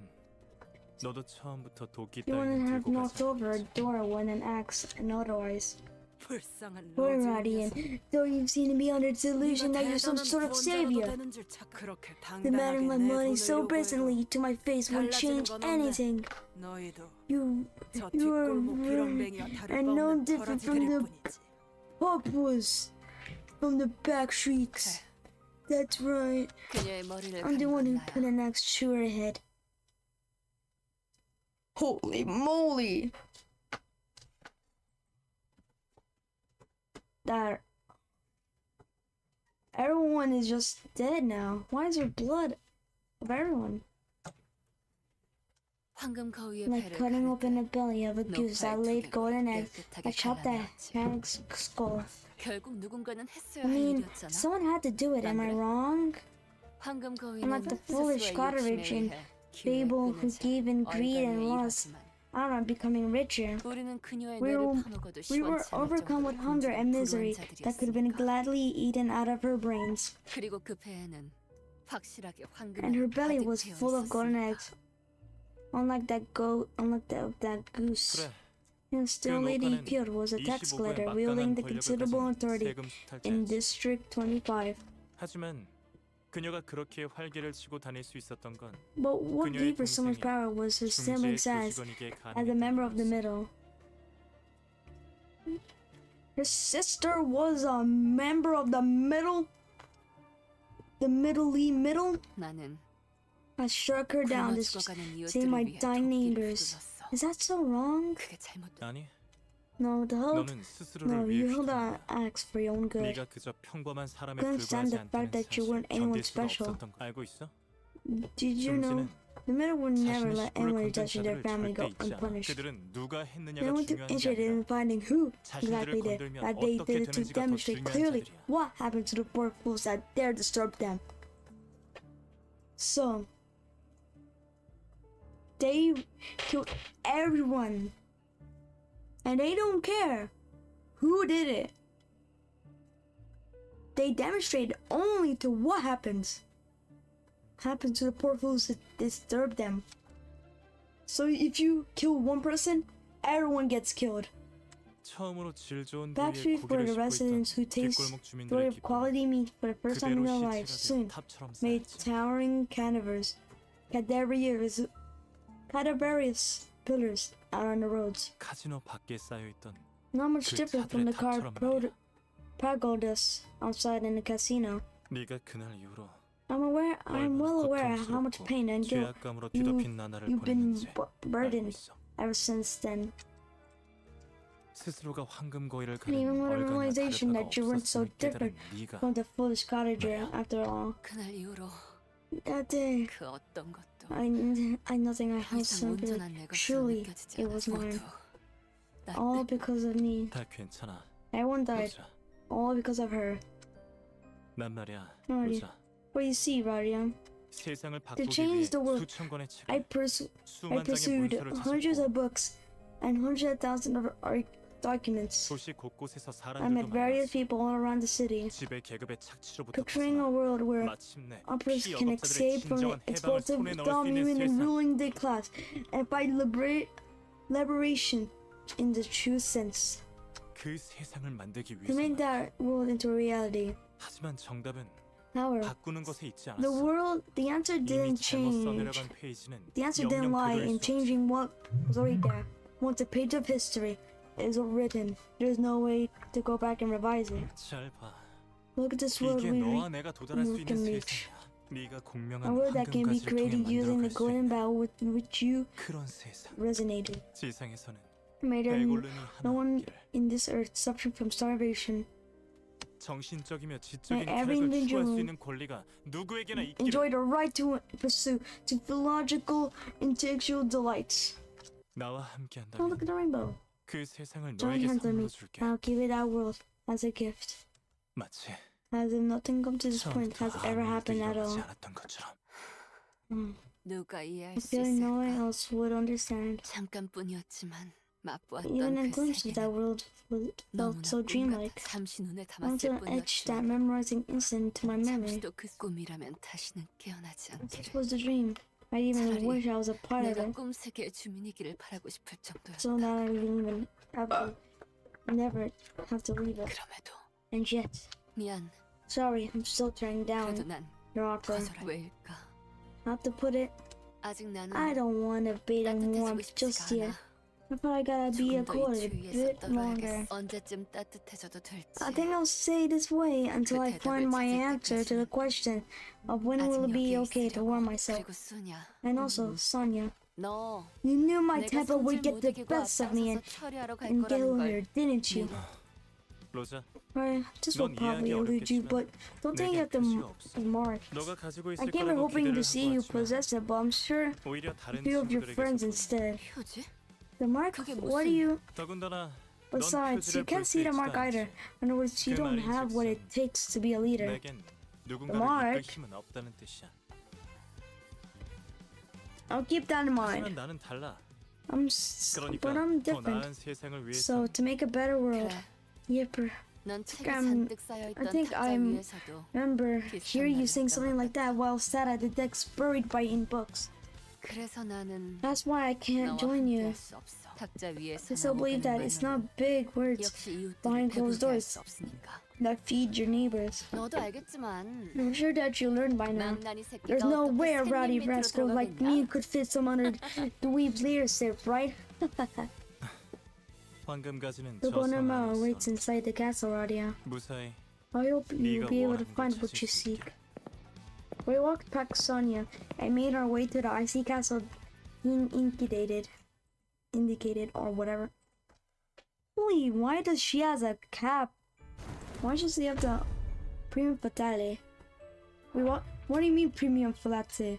너도 처음부터 도끼 You wouldn't 따위는 have 들고 knocked 가지. over a door with an axe and otherwise. 불쌍한 Poor 로즈원 Radian, 녀석. though you seem to be under the delusion 네가 that you're some 대단한 sort of 구원자라도 savior, 되는 줄 그렇게 demanding 당당하게 my 내 money 돈을 so 요구해도 brazenly to my face won't 달라지는 change 건 없네. anything. 너희도 You 저 You are 뒷골목 비렁뱅이와 다를 and 바 no 없는 different from 버러지들일 the 뿐이지. Popwas from the back streets. That's right. 그녀의 머리를 I'm the one who 간 put an axe to her head. Holy moly! That everyone is just dead now. Why is there blood of everyone? 황금 거위의 Like 배를 cutting 가를 open 때 the belly of a goose that laid golden eggs. I chopped that hag's skull. 결국 누군가는 했어야 I 할 mean, 일이었잖아. someone had to do it. Am I wrong? 황금 I'm like 거위는 the foolish 스스로의 Goddard 욕심에 in 의해 기회의 Fable 끈을 who 잡아 gave in greed and 얼간을 lost. 일하지만 I don't know, becoming richer. 우리는 그녀의 We 뇌를 were, 파먹어도 we were 시원치 않을 overcome with 정도로 hunger and 굶주린 misery 불우한 that could have been 자들이었으니까. gladly eaten out of her brains. 그리고 그 배에는 확실하게 황금이 And her belly 가득 was 채워 full of golden 있었으니까. eggs. Unlike that goose. 그래. And still 그 lady he 녹화는 killed was a tax 25부의 collector wielding 막강한 the 권력을 considerable 가진 authority 세금 in 수탈자였지. District 25. 하지만 그녀가 그렇게 활개를 치고 다닐 수 있었던 건 But what 그녀의 gave her so much 동생이 power was her 중지의 siblings as 조직원이기에 a member of the 가능했던 middle. Her sister was a member of the middle? The middle? 나는 I struck her down 굶어 to 죽어가는 save 이웃들을 my 위해 dying 토끼를 neighbors. 휘둘렀어. Is that so wrong? 그게 잘못. 아니, No, the hell? 너는 스스로를 No, 위해 you held 휘둘렀다. an axe for your own good. 네가 그저 평범한 사람에 Couldn't stand 불과하지 the fact 않다는 that you 사실 weren't anyone 견딜 수가 special. 없었던 거 알고 있어? Did you know? 중지는 The middle would never 자신의 let 식구를 anyone 건든 touching their 자들을 family 절대 go 잊지 않아. unpunished. 그들은 누가 They 했느냐가 weren't 중요한 게 interested in 아니라 finding who 자신들을 exactly did 건들면 that they 어떻게 did it to 되는지가 더 demonstrate 중요한 clearly 자들이야. what happened to the poor fools that dare disturb them. So, they killed everyone. And they don't care who did it. They demonstrated only to what happens to the poor fools that disturb them. So if you kill one person, everyone gets killed. 처음으로 질 좋은 Factory 부위에 for 고기를 the 씹고 residents who 있던 taste 뒷골목 story 주민들의 of 기쁨은 quality meat for the first time in 그대로 their lives 시체가 soon 된 탑처럼 made 쌓였지. towering cadaverous pillars out on the roads. 카지노 밖에 쌓여있던 Not much 그 different from the car 차들의 탑처럼 말이야. pagodas outside in the casino. 네가 그날 이후로 I'm well aware how much 고통스럽고 pain and guilt 죄악감으로 뒤덮인 나날을 you've been 보냈는지 알고 burdened 있어. ever since then. 스스로가 황금 거위를 And even 가는 with the 얼간과 realization 다를 that you weren't so 바가 없었음을 깨달은 different 네가 from the foolish cottager, after all. 그날 이후로 That day, 그 어떤 것도 nothing I 더 held 이상 something. 온전한 내 것으로 Truly, 느껴지지 it 않아. was mine. 모두 나 All because of me. 다 괜찮아. Everyone died. 로자. All because of her. 난 말이야. Alrighty. 로자. What do you see, Radium? 세상을 To 바꾸기 위해 change the world, 수천 권의 I 책을 I 수만 장의 pursued 문서를 hundreds 찾았고 of books and hundreds of thousands of documents. 도시 곳곳에서 I met 사람들도 various 만났어. people all around the city, 지배 계급의 착취로부터 picturing a 벗어나 world where 마침내 operas 피 can 억압자들의 escape from the 진정한 해방을 exploitive 손에 넣을 수 있는 dominant and 세상. ruling the class and find liberation in the true sense. 그 세상을 만들기 To make 위해서 that world into a reality. 하지만 정답은 However, 바꾸는 것에 있지 the 않았어. the answer 이미 didn't 잘못 change. 써내려간 페이지는 The answer didn't 영영 lie 그대로일 in 수 없지. changing what was already there. Once a page of history is written, there's no way to go back and revise it. 잘 봐. Look at this world 이게 we 너와 내가 도달할 수 있는 can reach. 세상이야. 네가 공명한 A world that can be 황금가지를 통해 created using the 만들어갈 수 golden 있는 bow with which you 그런 세상. resonated. 지상에서는 Made it 배골른이 no 하나 one 없기를. in this earth suffering from starvation. 정신적이며 지적인 And every 쾌락을 추구할 individual 수 있는 권리가 누구에게나 있기를. Enjoy the right to pursue to philological intellectual delights. 나와 Oh, 함께한다면 look at the rainbow. 그 세상을 Join 너에게 hands with me. 선물로 줄게. I'll give you that world as a gift. 마치 As if nothing come to this point has 처음부터 ever 아무 일도 happened at 일어나지 all. 않았던 것처럼. Mm. 누가 이해할 I 수 feel no one 있을까? else would understand. 잠깐뿐이었지만 맛보았던 Even in 그 glimpses, that 세계는 world felt 너무나 so 꿈 같아 dreamlike. 잠시 눈에 I 담았을 want to etch 뿐이었지. that memorizing instant into my memory. 잠시도 그 꿈이라면 다시는 깨어나지 This 않기를. was the dream. I even 차라리 wish I was a part of 내가 it, 꿈 세계의 주민이기를 바라고 싶을 so 정도였다. that I didn't even have to, never have to leave it. 그럼에도 And yet, 미안. sorry, I'm still turning 그래도 down 난 your offer. 거절할 왜일까? Not to put it, 아직 나는 I don't want a bit of 따뜻해지고 warmth just 싶지가 yet. 않아. I thought I gotta be 조금 더 이 accorded a 주위에서 bit longer. 떨어야겠어. 언제쯤 따뜻해져도 될지. I think I'll stay this way until I find my answer to the question of when will it be okay to warm myself. 그리고 수냐, And also, Sonia, 너 you knew my 내가 temper would 성질 get 못 the 이기고 best of me 앞장서서 처리하러 갈 and get 거라는 here, 걸 didn't you? 로자, This will 넌 probably 이해하기 elude you, 어렵겠지만 but don't take 내겐 it the 표시가 없어. mark. 너가 가지고 I 있을 came here 거라고 hoping 기대를 to see you 하고 왔지만 possess it, but I'm sure 오히려 a 다른 few of your friends 친구들에게서 instead. 표지? The mark? 그게 What do you? 더군다나 넌 Besides, you 표지를 can't 볼 see 수 the 있지도 mark either. 않지. In other words, you 그 don't have what it 말인즉슨 takes to be a leader. 내겐 누군가를 mark? 이끌 힘은 없다는 뜻이야. I'll keep that in mind. 하지만 나는 달라. But 그러니까 I'm 더 different. 나은 세상을 위해서 So to make a better world, 그래. yipper. 넌 책이 I'm- 잔뜩 쌓여있던 I think 탁자 I'm- 위에서도 Remember, hear you saying something like that while sat at the decks buried by in books. 그래서 나는 That's why I can't 너와 join you. 함께할 수 없어. 탁자 위에서 I still believe that it's not big words 역시 이웃들을 behind closed 배불게 할 doors 수 없으니까. that feed your neighbors. 너도 알겠지만 I'm sure that you learned by now. 망나니 새끼가 There's no 어떻게 way a 샌님 rowdy 밑으로 rascal like 들어가겠냐? me could fit some under the weave's leadership, right? 황금가지는 The 저 성 Bonema 안에 waits 있어. inside the castle, Radia. 무사히 I hope you'll 네가 be able to 원하는 걸 find what 찾을 you 수 seek. 있게. We walked past Sonia and made our way to the icy castle indicated or whatever. Holy, why does she has a cap? Why does she have the premium fatale? Wait, what do you mean premium fatale?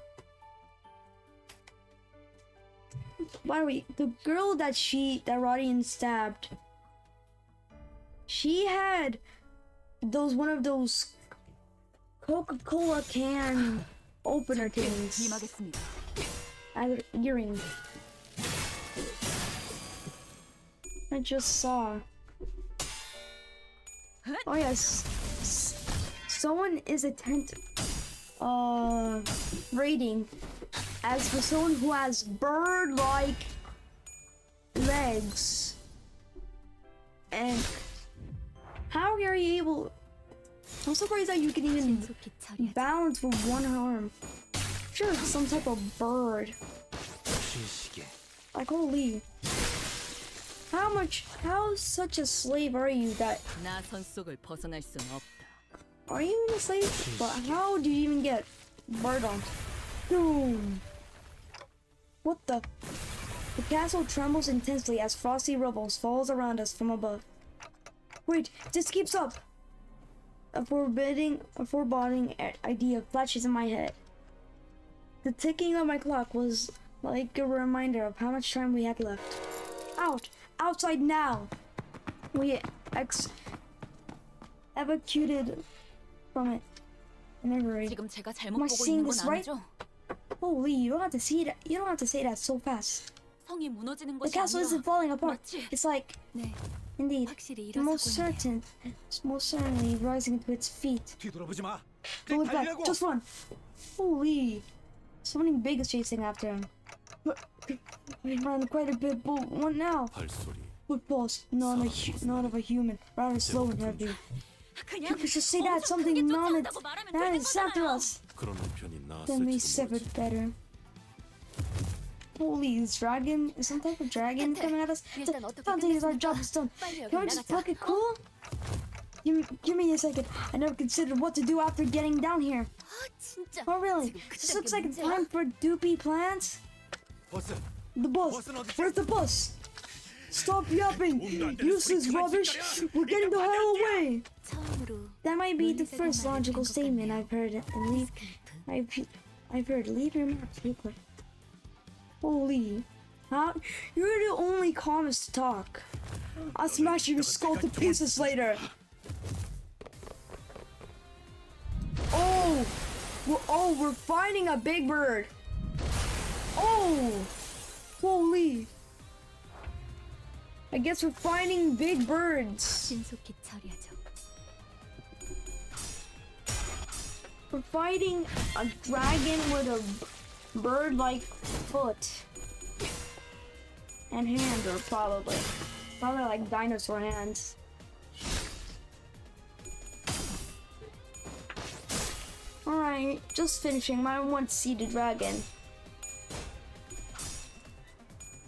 By the way, the girl that Rodian stabbed, she had one of those Coca-Cola can opener things 임하겠습니다. as an earring. I just saw. Oh yes, someone is rating as for someone who has bird-like legs. And how are you able? I'm surprised that you can even 신속히 처리하자. balance with one arm. Sure, it's some type of bird. 휴식에 Like holy. How such a slave are you that 나 손속을 벗어날 수는 없다. are you even a slave? But how do you even get bird on? Boom. What the? The castle trembles intensely as frosty rubble falls around us from above. Wait, this keeps up. A foreboding idea flashes in my head. The ticking of my clock was like a reminder of how much time we had left. Outside now! We evacuated from it in a hurry. 지금 제가 잘못 Am I 보고 seeing 있는 this 건 right? 아니죠? Holy, you don't have to see that. You don't have to say that so fast. 성이 무너지는 The 것이 castle 아니라 isn't falling apart. 맞지? It's like, 네, indeed, 확실히 most 일어서고 있네. most certainly rising to its feet. 뒤돌아보지 마. Don't look back. Just run. Holy, something big is chasing after him. But I ran quite a bit, but what now? 발소리. Footfalls, not of a human, rather slow and heavy. 그냥 You should say that 엄청 something 크게 non 쫓아온다고 말하면 that 되는 is after 거잖아요. us. 그러는 편이 Then we 나았을지도 severed 모르지. better. Holy, is some type of dragon coming at us? 일단 어떻게 Don't think our 끝냈으니까 job is done. 빨리 여기 Can we just 나가자. plug it cool? Give me a second. I never considered what to do after getting down here. 진짜. Oh really? 지금 This 그딴 looks 게 like a 문제야? time for doopy plans. 버스. The bus. 버스는 어디? Where's the bus? Stop yapping! Useless rubbish! We're getting the hell away! 처음으로 That might be the 놀이사가 first 말을 logical 된 것 statement 같네요. I've heard. And leave. I've heard. Leave your mark secret. Holy! How? You're the only calmest to talk. I'll smash your skull to pieces later. We're finding a big bird. Oh! Holy! I guess we're fighting big birds. 신속히 처리하죠. We're fighting a dragon with a bird-like foot and hand, or probably like dinosaur hands. Alright, just finishing my one-seated dragon.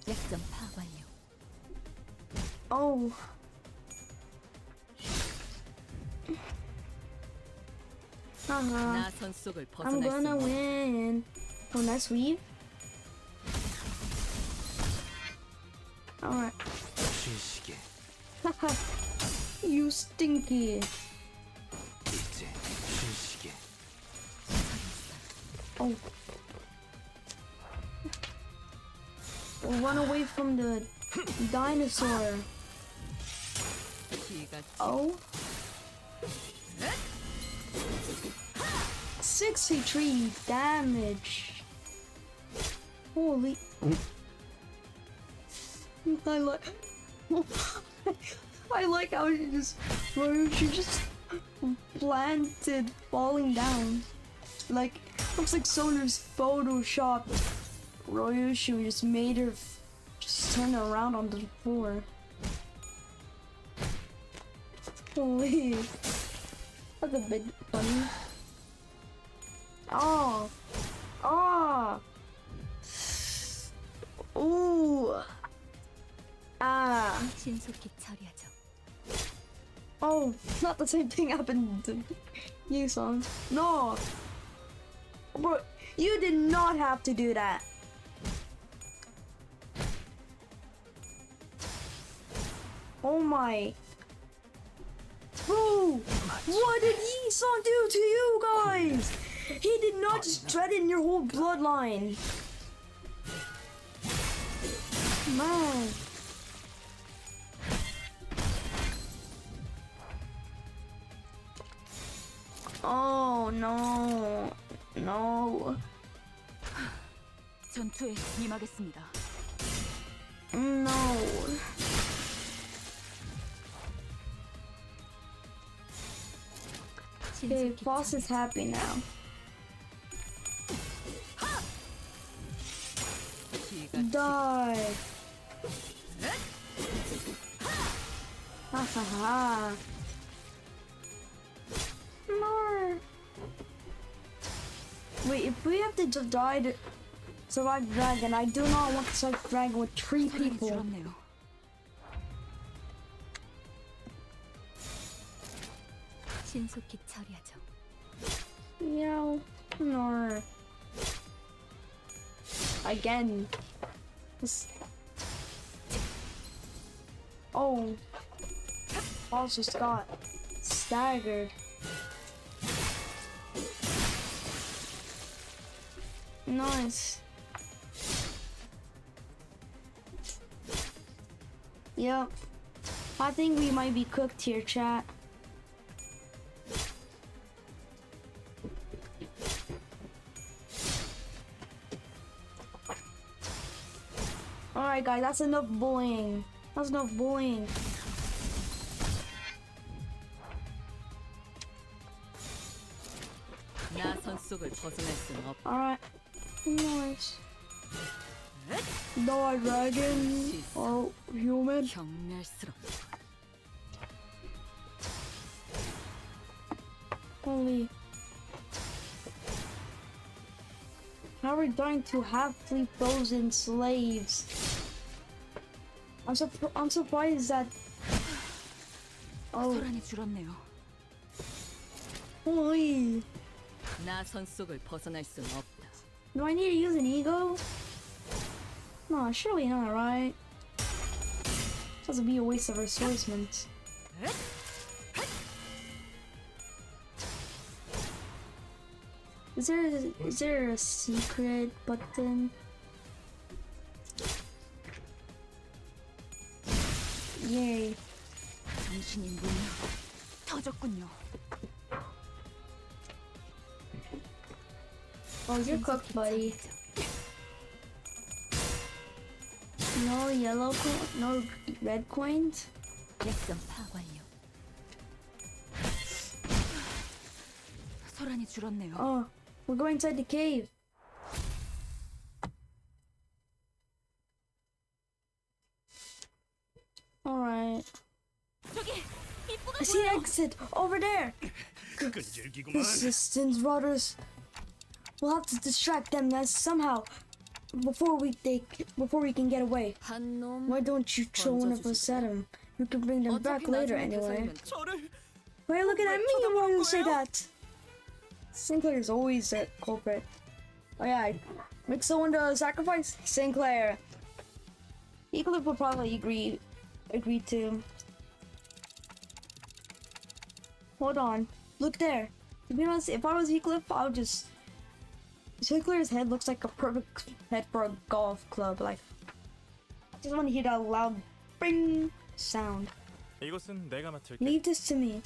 약점 파악 완료. Oh. 나 선 속을 I'm 벗어날 수 gonna 없다. win. Oh, nice weave. Alright. 쉴시게. Haha. You stinky. 이제 쉴시게. Oh. Run away from the dinosaur. 기가 Oh. 63 damage. Holy. I like how she just planted falling down. Like, looks like someone who's photoshopped Royoshu just made her just turn around on the floor. Holy. That's a bit funny. Oh. Oh. Ooh. Ah. 신속히 처리하죠. Oh, not the same thing happened to you, son. No. Bro, you did not have to do that. Oh my. Bro, what did Yi-san do to you guys? He did not just threaten your whole bloodline. Man. Oh no. No. 전투에 임하겠습니다. No. Okay, 신속히 boss is 처리하죠. happy now. 기가 Die. Ha ha ha. No. Wait, if we have to just die to survive the dragon, I do not want to survive the dragon with 3 소란이 people. 줄었네요. 신속히 처리하죠. Yeah, no. Again. This- Oh. Boss just got staggered. Nice. Yep. I think we might be cooked here, chat. Alright guys, that's enough bullying. That's enough bullying. 나 선 속을 벗어날 수는 없다. Alright. Nice. No dragon or human. 경멸스럽다. Holy. How are we dying to halfly frozen slaves? I'm surprised that. Oh, 소란이 줄었네요. holy. 나 선 속을 벗어날 수는 없다. Do I need to use an ego? No, surely not, right? This would be a waste of resourcements. Is there a secret button? Yay. 정신이 문이 터졌군요. Oh, you're cooked, buddy. No yellow coin, no red coins. 약점 파관료. 소란이 줄었네요. Oh, we're going inside the cave. Alright. I see an exit over there. Resistance rudders. We'll have to distract them somehow before we can get away. 한놈 Why don't you throw one of us at him? You can bring them back later anyway. Why are you looking at me? Why you say that? Sinclair's always a culprit. Oh yeah, make someone to sacrifice Sinclair. Eagle would probably agree to. Hold on, look there. To be honest, if I was Eclipse, I would just. Sinclair's head looks like a perfect head for a golf club. Like, I just want to hear that loud bing sound. 이것은 내가 맡을게. Leave this to me.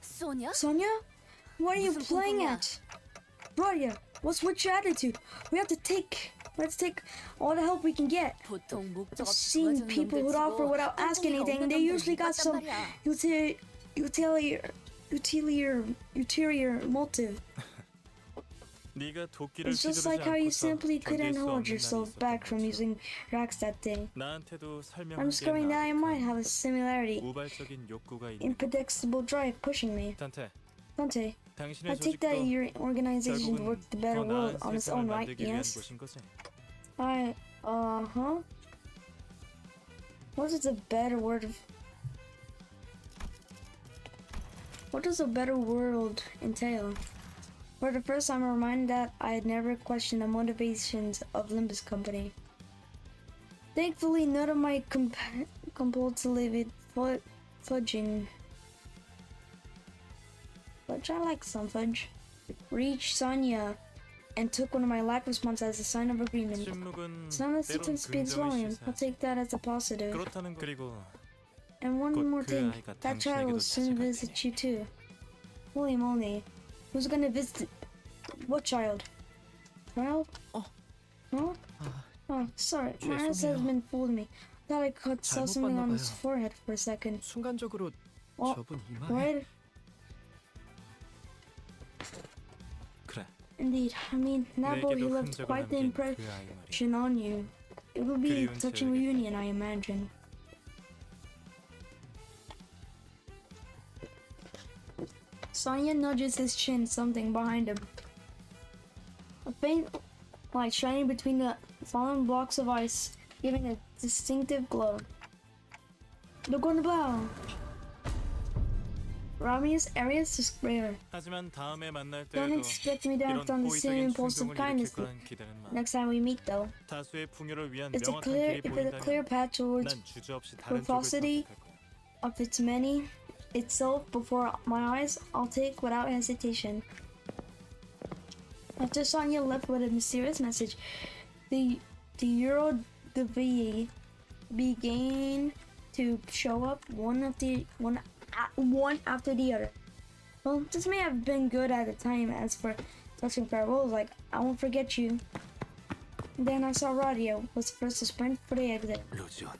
소냐? Sonia? What are you 무슨 playing 공공이야? at? Radia, what's with your attitude? Let's take all the help we can get. 보통 목적 I've 없이 seen 도와주는 people who 놈들 offer 치고 without asking 똥구멍이 anything. 없는 They 놈들은 usually got 못 some 봤단 말이야. ulterior motive. 네가 도끼를 It's just 휘두르지 like how you 않고서 simply 견딜 couldn't 수 hold 없는 yourself 날이 back from 있었던 using racks that day. 거지. 나한테도 설명한 I'm 게 discovering that I might have a 나한테 similarity, 우발적인 욕구가 있는 impredictable drive pushing me. 단테, Dante, I 당신의 take that 조직도 your organization 결국은 worked the better 더 world 나은 on its 세상을 own, right? 만들기 위한 Yes. 곳인 거지. Huh? What is a better word of... What does a better world entail? For the first time, I'm reminded that I had never questioned the motivations of Limbus Company. Thankfully, none of my compulsive fudging. Fudge, I like some fudge. Reached Sonia and took one of my lack response as a sign of agreement. 침묵은 Some of the 때론 sentence speaks 긍정을 volume. I'll 시사하지. take that as a positive. 그렇다는 거. 그리고 And one 곧 more 그 thing, 아이가 that child will 당신에게도 soon 찾아갈 visit 테니. you too. Holy moly. Who's gonna visit? What child? Child? Huh? Oh, sorry. My eyes have been fooling me. Thought I saw 잘못 something on 봤나 his 봐요. forehead for a second. 순간적으로 어? 저분 이마에 Right? 그래. Indeed. I mean, that boy, he 내게도 left 흔적을 quite the 남긴 그 아이 말이야. impression on you. It will be a 그리운 touching 기억이겠다. reunion, I imagine. Sonia nudges his chin, something behind him. A faint light shining between the fallen blocks of ice, giving a distinctive glow. Look on the bow. Ramius Arius is rare. 하지만 다음에 만날 Don't 때에도 expect me to 이런 act on the same 호의적인 impulsive 충동을 kindness 일으킬 거란 기대는 마. next time we meet, though. 다수의 풍요를 위한 It's a 명확한 clear, 길이 if it's a clear 보인다면 path towards 난 주저없이 다른 쪽을 profosity 선택할 거야. of its many itself before my eyes, I'll take without hesitation. After Sonia left with a mysterious message, the Euro Divi began to show up one after the other. Well, this may have been good at the time. As for touching farewells, like I won't forget you. Then I saw Radia was first to sprint for the exit. 로지온,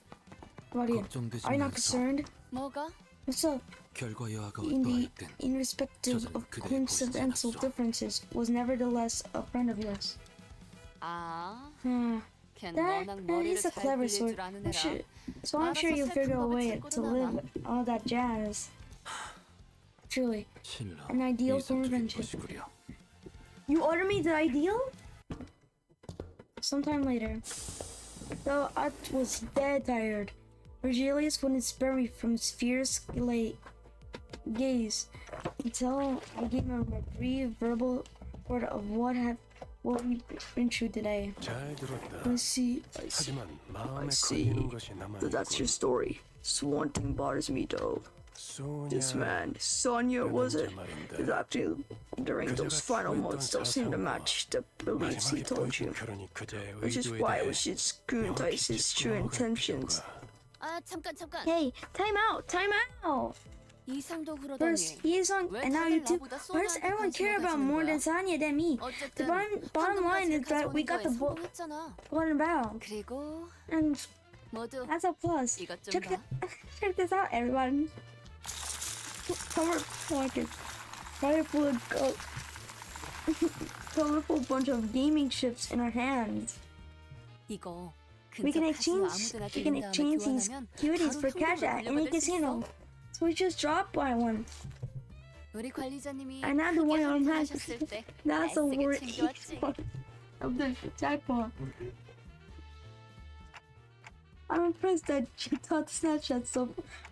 Radia, 걱정되지 are you not 말소. concerned? 뭐가? What's up? 결과 여하가 In 어떠하였든 respective 저자는 of 그대의 coincidental 보이지 않았소. differences, was nevertheless a friend of yours. 아, Hmm. 걘 That 워낙 머리를 is a 잘 clever 굴릴 sword. 줄 아는 애라. So I'm sure 알아서 you'll figure a 살펴보고 way 칠 to 거든 live 아마. all that jazz. Truly, 신라 an ideal 이상적인 convention. 것이구려. You order me the ideal? Sometime later. Though I was dead tired, Virgilius wouldn't spare me from his fierce gaze until I gave him a brief verbal report of what we've been through today. 잘 들었다. I see. 하지만 마음에 see. 걸리는 것이 남아 That's your story. So one thing bothers me though. This man, Sonia, was it? Is actually during those final months still seemed to match the beliefs he told you. Which is why we should scrutinize his true intentions. 아, 잠깐. Hey, time out! Time out! 이상도 그러더니. First, he is on, 왜 and now you 다들 too. 나보다 Why does 소나한테 everyone care 관심을 about 가지는 more 거야? than Sonia than me? The 어쨌든 bottom line is that we got the 성공했잖아. golden bow. 그리고 And 모두 That's a plus. 이것 좀 Check, 봐. check this out, everyone. Colorful, colorful bunch of gaming chips in our hands. 이거 We can 근처 카지노 exchange, 아무데나 we can 들린 다음에 exchange these 교환하면 cuties 바로 for cash 현금으로 at any 돌려받을 수 casino. 있어. So we just dropped by one. 우리 관리자님이 And now the 크게 one on hand. 한탄하셨을 때 That's the 날쌔게 word 챙겨왔지. of the jackpot. I'm impressed that you taught Snapchat so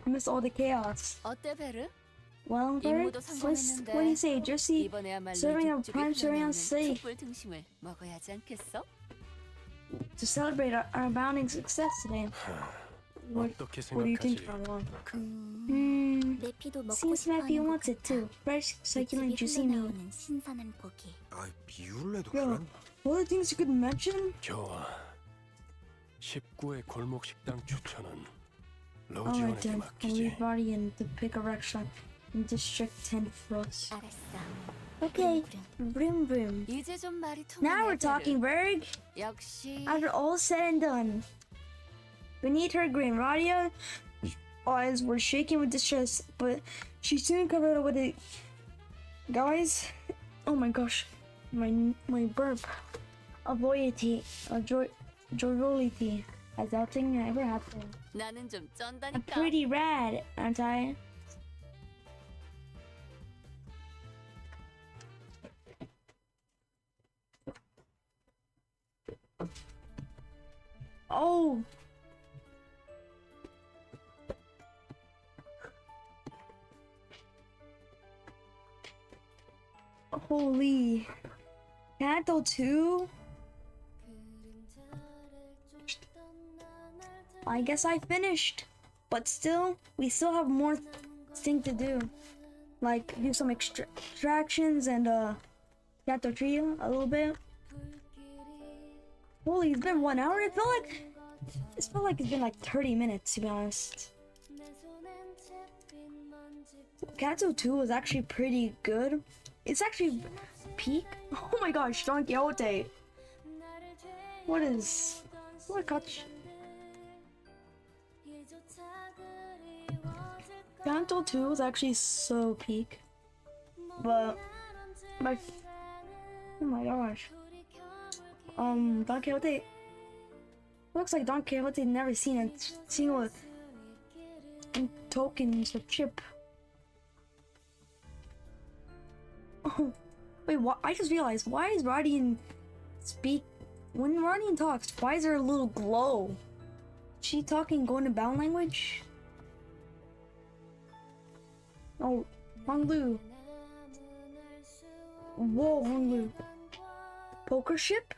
amidst all the chaos. 어때 베르? Well, Bert, 임무도 what 성공했는데 do you say? Jersey 이번에야말로 serving a 육즙이 prime serving on 흘러나오는 steak 숯불 등심을 먹어야 하지 않겠어? to celebrate our abounding success today. What, 어떻게 what do you think, 생각하지? Ron? 내피도 먹고 Seems 싶어 Matthew 하는 것 wants it 같아. too. Fresh, succulent, 육즙이 juicy meat. 흘러나오는 신선한 고기. 아, 비울래도 Yo, 그런. all the things you could mention? 좋아. 19의 골목 식당 추천은 Alright 로지원에게 then, I'll 맡기지. leave Ryan to pick a restaurant in District 10 for us. 알았어. Okay, 부릉부릉. vroom vroom. 이제 좀 말이 Now 통하네 we're talking, 베르. Berg. 역시 After all said and done, beneath her grin, Radia's eyes were shaking with distress, but she soon covered up with it. Guys, oh my gosh, my burp of loyalty, of joyalty, has that thing ever happened? 나는 좀 I'm 쩐다니까. pretty rad, aren't I? Oh! Holy. CANTO 2? I guess I finished. But still, we still have more things to do. Like, do some extractions and, CANTO 3 a little bit. Holy, it's been 1 hour? It felt like it's been like 30 minutes, to be honest. CANTO 2 was actually pretty good. It's actually peak. Oh my gosh, Don Quixote. What catch? CANTO 2 was actually so peak. But oh my gosh. Don Quixote. Looks like Don Quixote never seen a single tokens of chip. Oh, wait, what? I just realized, why is Radian when Radian talks, why is there a little glow? Is she talking going about language? Oh, Honglu. Whoa, Honglu. Poker ship?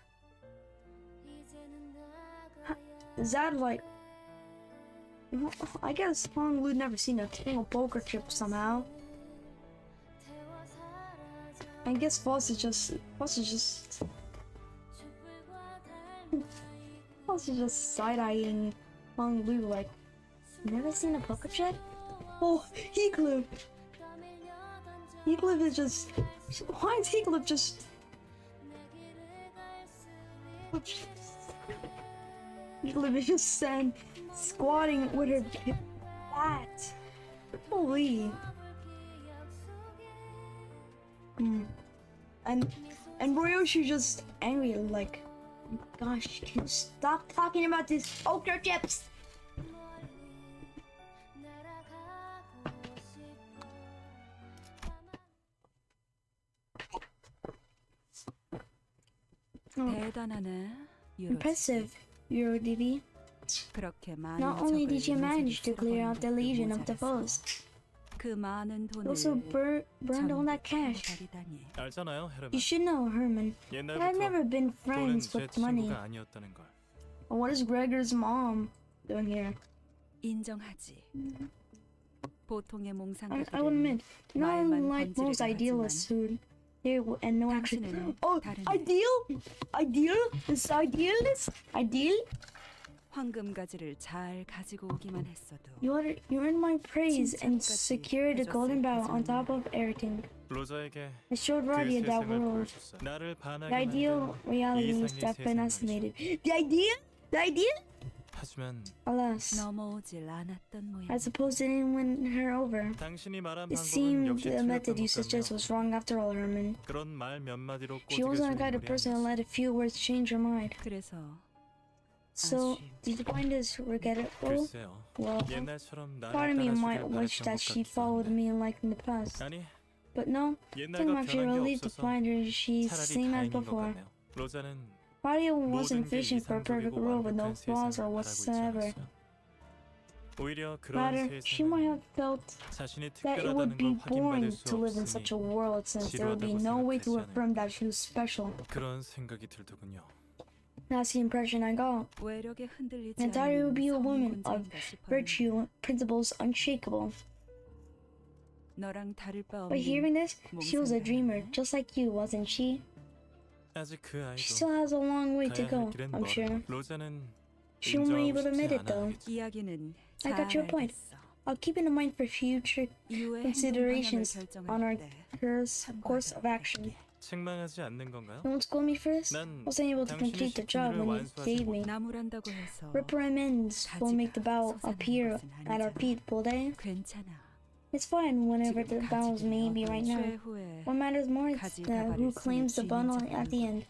Is that like... I guess Honglu never seen a single poker chip somehow. I guess Foss is just side-eyeing Honglu like, never seen a poker chip? Oh, Heathcliff! Heathcliff is just... Why is Heathcliff just... Heathcliff is just squatting with her bat. Holy. And Ryoshi just angry like, gosh, can you stop talking about these poker chips? 대단하네. Impressive, EuroDB. 그렇게 많은 Not only did you 적을 manage to 문제를 clear out the 쓸어버리는 legion 것도 of the foes, 그 많은 you 돈을 also burned all that cash. 알잖아요, 헤르만. You should know, Herman, that I've 옛날부터 never been 돈은 friends 제 with money. 친구가 아니었다는 걸. What is Gregor's mom doing here? 인정하지. 보통의 I will 몽상가들은 admit, not 말만 unlike most 번지르르 idealists who hear and no action. 당신은 Oh, 다르네. Ideal? 황금가지를 잘 가지고 오기만 했어도 You earned my praise and secured the golden barrel on top of everything. 로저에게 I showed 그 Roddy that 세상을 world. 보여줬어. 나를 The 반하게 ideal 만든 reality 이상의 is that been 세상을 estimated. The ideal? 하지만 Alas, 넘어오질 않았던 모양. I suppose it didn't win her over. 당신이 말한 It 방법은 seemed 역시 the method 틀렸던 you 것 suggest 같네요. was wrong after all, Herman. 그런 말 몇 마디로 She wasn't the 꼬드겨주는 kind of 인물이 person to 아니었어. let a few words change her mind. 그래서 So, did you find this regrettable? 글쎄요. Well, 옛날처럼 나를 part of me 따라주길 might wish 바랬던 that 것 she 같기도 followed 한데. me like in the past. 아니, But no, I'm 옛날과 actually 변한 게 relieved to 없어서 find her she's 차라리 same as 다행인 것 before. 같네요. 로자는 Claudia wasn't 모든 게 fishing for a perfect 이상적이고 world with no 완벽한 flaws or 세상을 바라고 있지 whatsoever. 않았어요. 오히려 그런 Rather, she might have 세상은 felt 자신이 that it would 특별하다는 be 걸 확인받을 boring 수 to live in such a 없으니 world since there would be no way to affirm that she was special. 그런 생각이 들더군요. That's the impression I got. 외력에 흔들리지 And Taria would 않는 be a woman of 성공자인가 싶었는데 virtue, principles unshakable. 너랑 다를 바 But 없는 hearing this, she was a dreamer, 몽상가였네. just like you, wasn't she? 아직 그 She 아이도 still has a long way to 가야 go, 할 길은 I'm sure. 멀어. 로자는 She won't be able to 인정하고 admit 싶지 it though. 않아. 이야기는 I got 잘 your point. 알겠어. I'll keep it in mind for future 이후의 considerations 행동 on our 방향을 결정할 때 course of action. 책망하지 않는 건가요? Don't scold me for this. 난 Wasn't able to 당신의 complete the job 식품을 when you 완수하지 gave me. 나무란다고 해서 Reprimands will make the bow 가지가 appear 솟아나는 at our 것은 feet, will they? 괜찮아. It's fine whenever the 지금 battles 가지들이 may be 어떤 right now. 최후의 What matters more is 가지 who 다발을 claims the 손에 bundle 쥐는 at the end.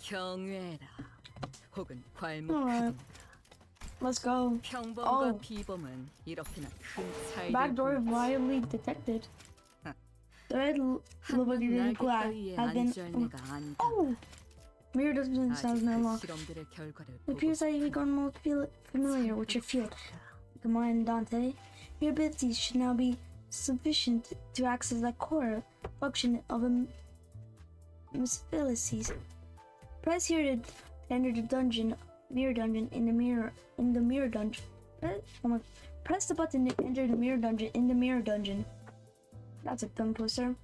경외라 혹은 Alright. 괄목하든가 Let's go. 평범과 Oh. 비범은 이렇게나 큰 차이를 Backdoor 보이지. violently detected. Thread 한낱 Liberty 날개 Glad 따위에 have been. 안주할 내가 아니다. Oh! Mirror doesn't 아직 sound no 그 longer. 실험들의 결과를 It 보고 appears that you've become more familiar with your field. Come on, Dante. Your abilities should now be sufficient to access the core function of a misspellices. Press here to enter the mirror dungeon in the mirror dungeon. Press the button to enter the mirror dungeon in the mirror dungeon. That's a tongue twister.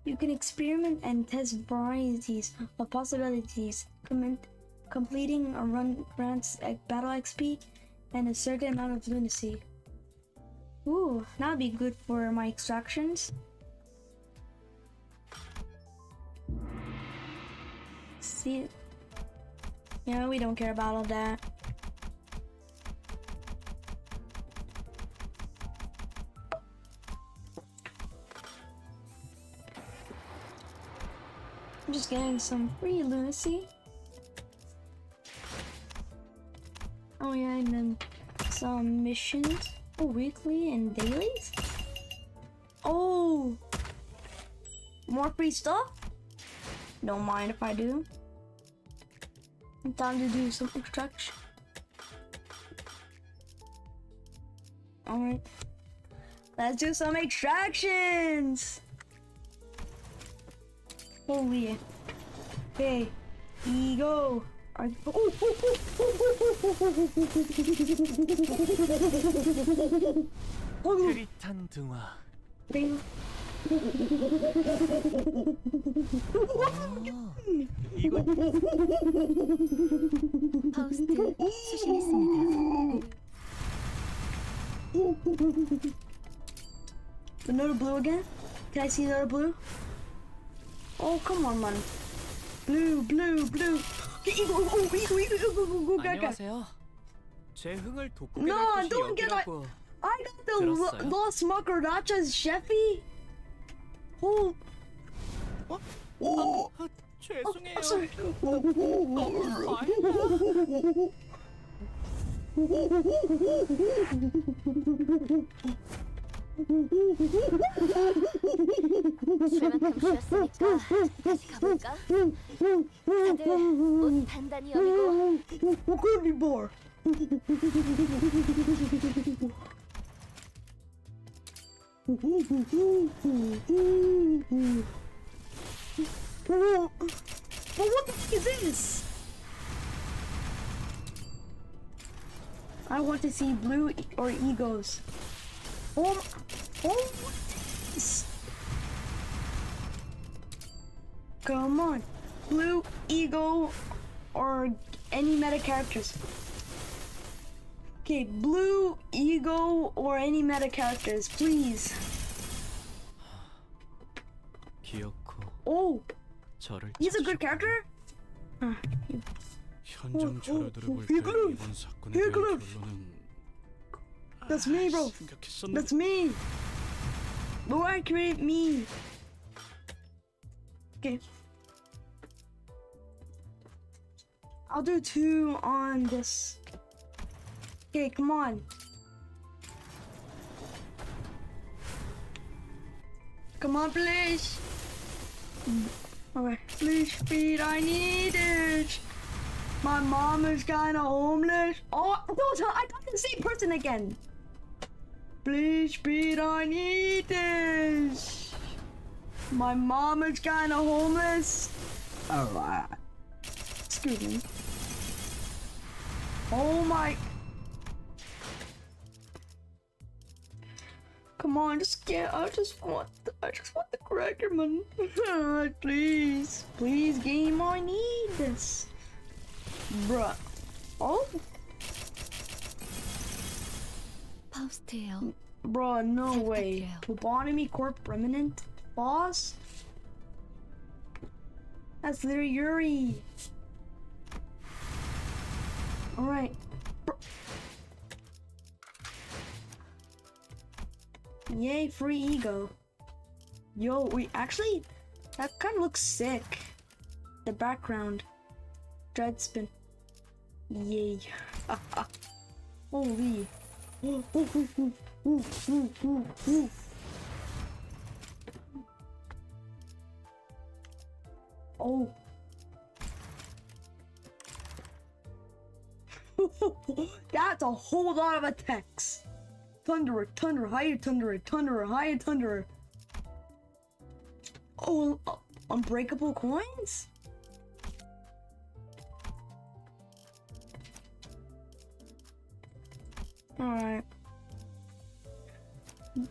You can experiment and test varieties of possibilities. Completing a run grants a battle XP and a certain amount of lunacy. Ooh, that'd be good for my extractions. See, yeah, we don't care about all that. I'm just getting some free lunacy. Oh yeah, and then some missions. Oh, weekly and dailies? Oh! More free stuff? Don't mind if I do. Time to do some extraction. Alright. Let's do some extractions! Holy. Okay. Ego. 흐릿한 등화. Bing. 이거 파우스트 수신했습니다. Another blue again? Can I see another blue? Oh, come on, man. Blue, blue, blue. Eagle, 안녕하세요. 제 흥을 돋구게 No, 될 곳이 don't get 여기라고. I got the 들었어요? Los Macarachas, Chefy. Oh, 죄송해요. sorry. 쉴 만큼 쉬었으니까 다시 가볼까? 다들 옷 단단히 여미고 Goody bar. But what the fuck is this? I want to see blue or egos. Oh, what is this? Come on, blue, ego, or any meta characters. Okay, blue, ego, or any meta characters, please. 기어코 Oh, 저를 he's a good character. 현장 자료들을 볼 때 이거는- 이번 사건에 대한 이거는- 결론은 That's me, bro. 생각했었는데 That's me. Lord created me. Okay. I'll do 2 on this. Okay, come on. Come on, please. Okay, please feed. I need it. My mom is kind of homeless. Oh, no, I got the same person again. Please feed. I need this. My mom is kind of homeless. Alright. Excuse me. Oh my. Come on, just get. I just want the cracker man. Please, please, game. I need this, bruh. Oh, 파우스트예요. bruh, no way. 부탁드려요. Lobotomy Corp Remnant boss. That's literally Yuri. All right. Yay, free ego. Yo, we actually, that kind of looks sick. The background. Dreadspin. Yay. Holy. Oh. That's a whole lot of attacks. Thunderer, Thunderer, higher Thunderer, Thunderer, higher Thunderer. Oh, unbreakable coins? Alright.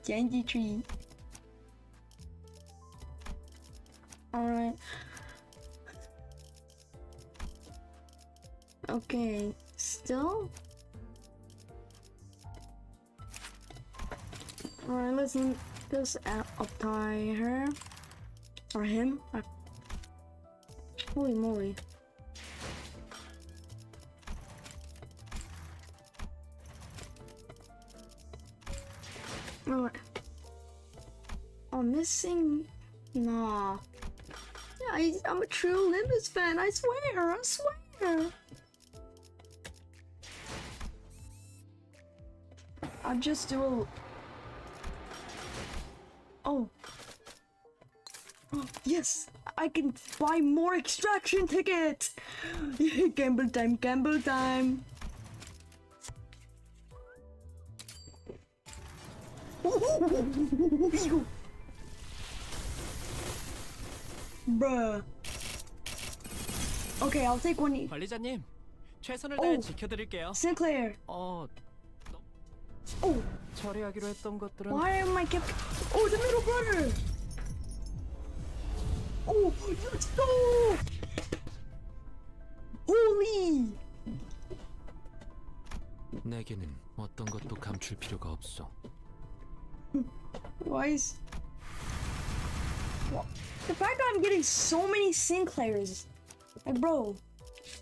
Genji tree. Alright. Okay, still? Alright, listen, just up-tie her. Or him. Holy moly. Alright. Oh, missing? Nah. Yeah, I'm a true Limbus fan, I swear, I swear. I'll just do a... Oh. Oh, yes! I can buy more extraction tickets! Gamble time, gamble time! Bruh. Okay, I'll take one. 관리자님, 최선을 다해 오. 지켜드릴게요. Sinclair. 어, Oh, 처리하기로 했던 것들은 why am I kept? Oh, the middle brother. Oh, let's go! Holy! 내게는 어떤 것도 감출 필요가 없어. Why is... Well, the fact that I'm getting so many Sinclairs, like, bro,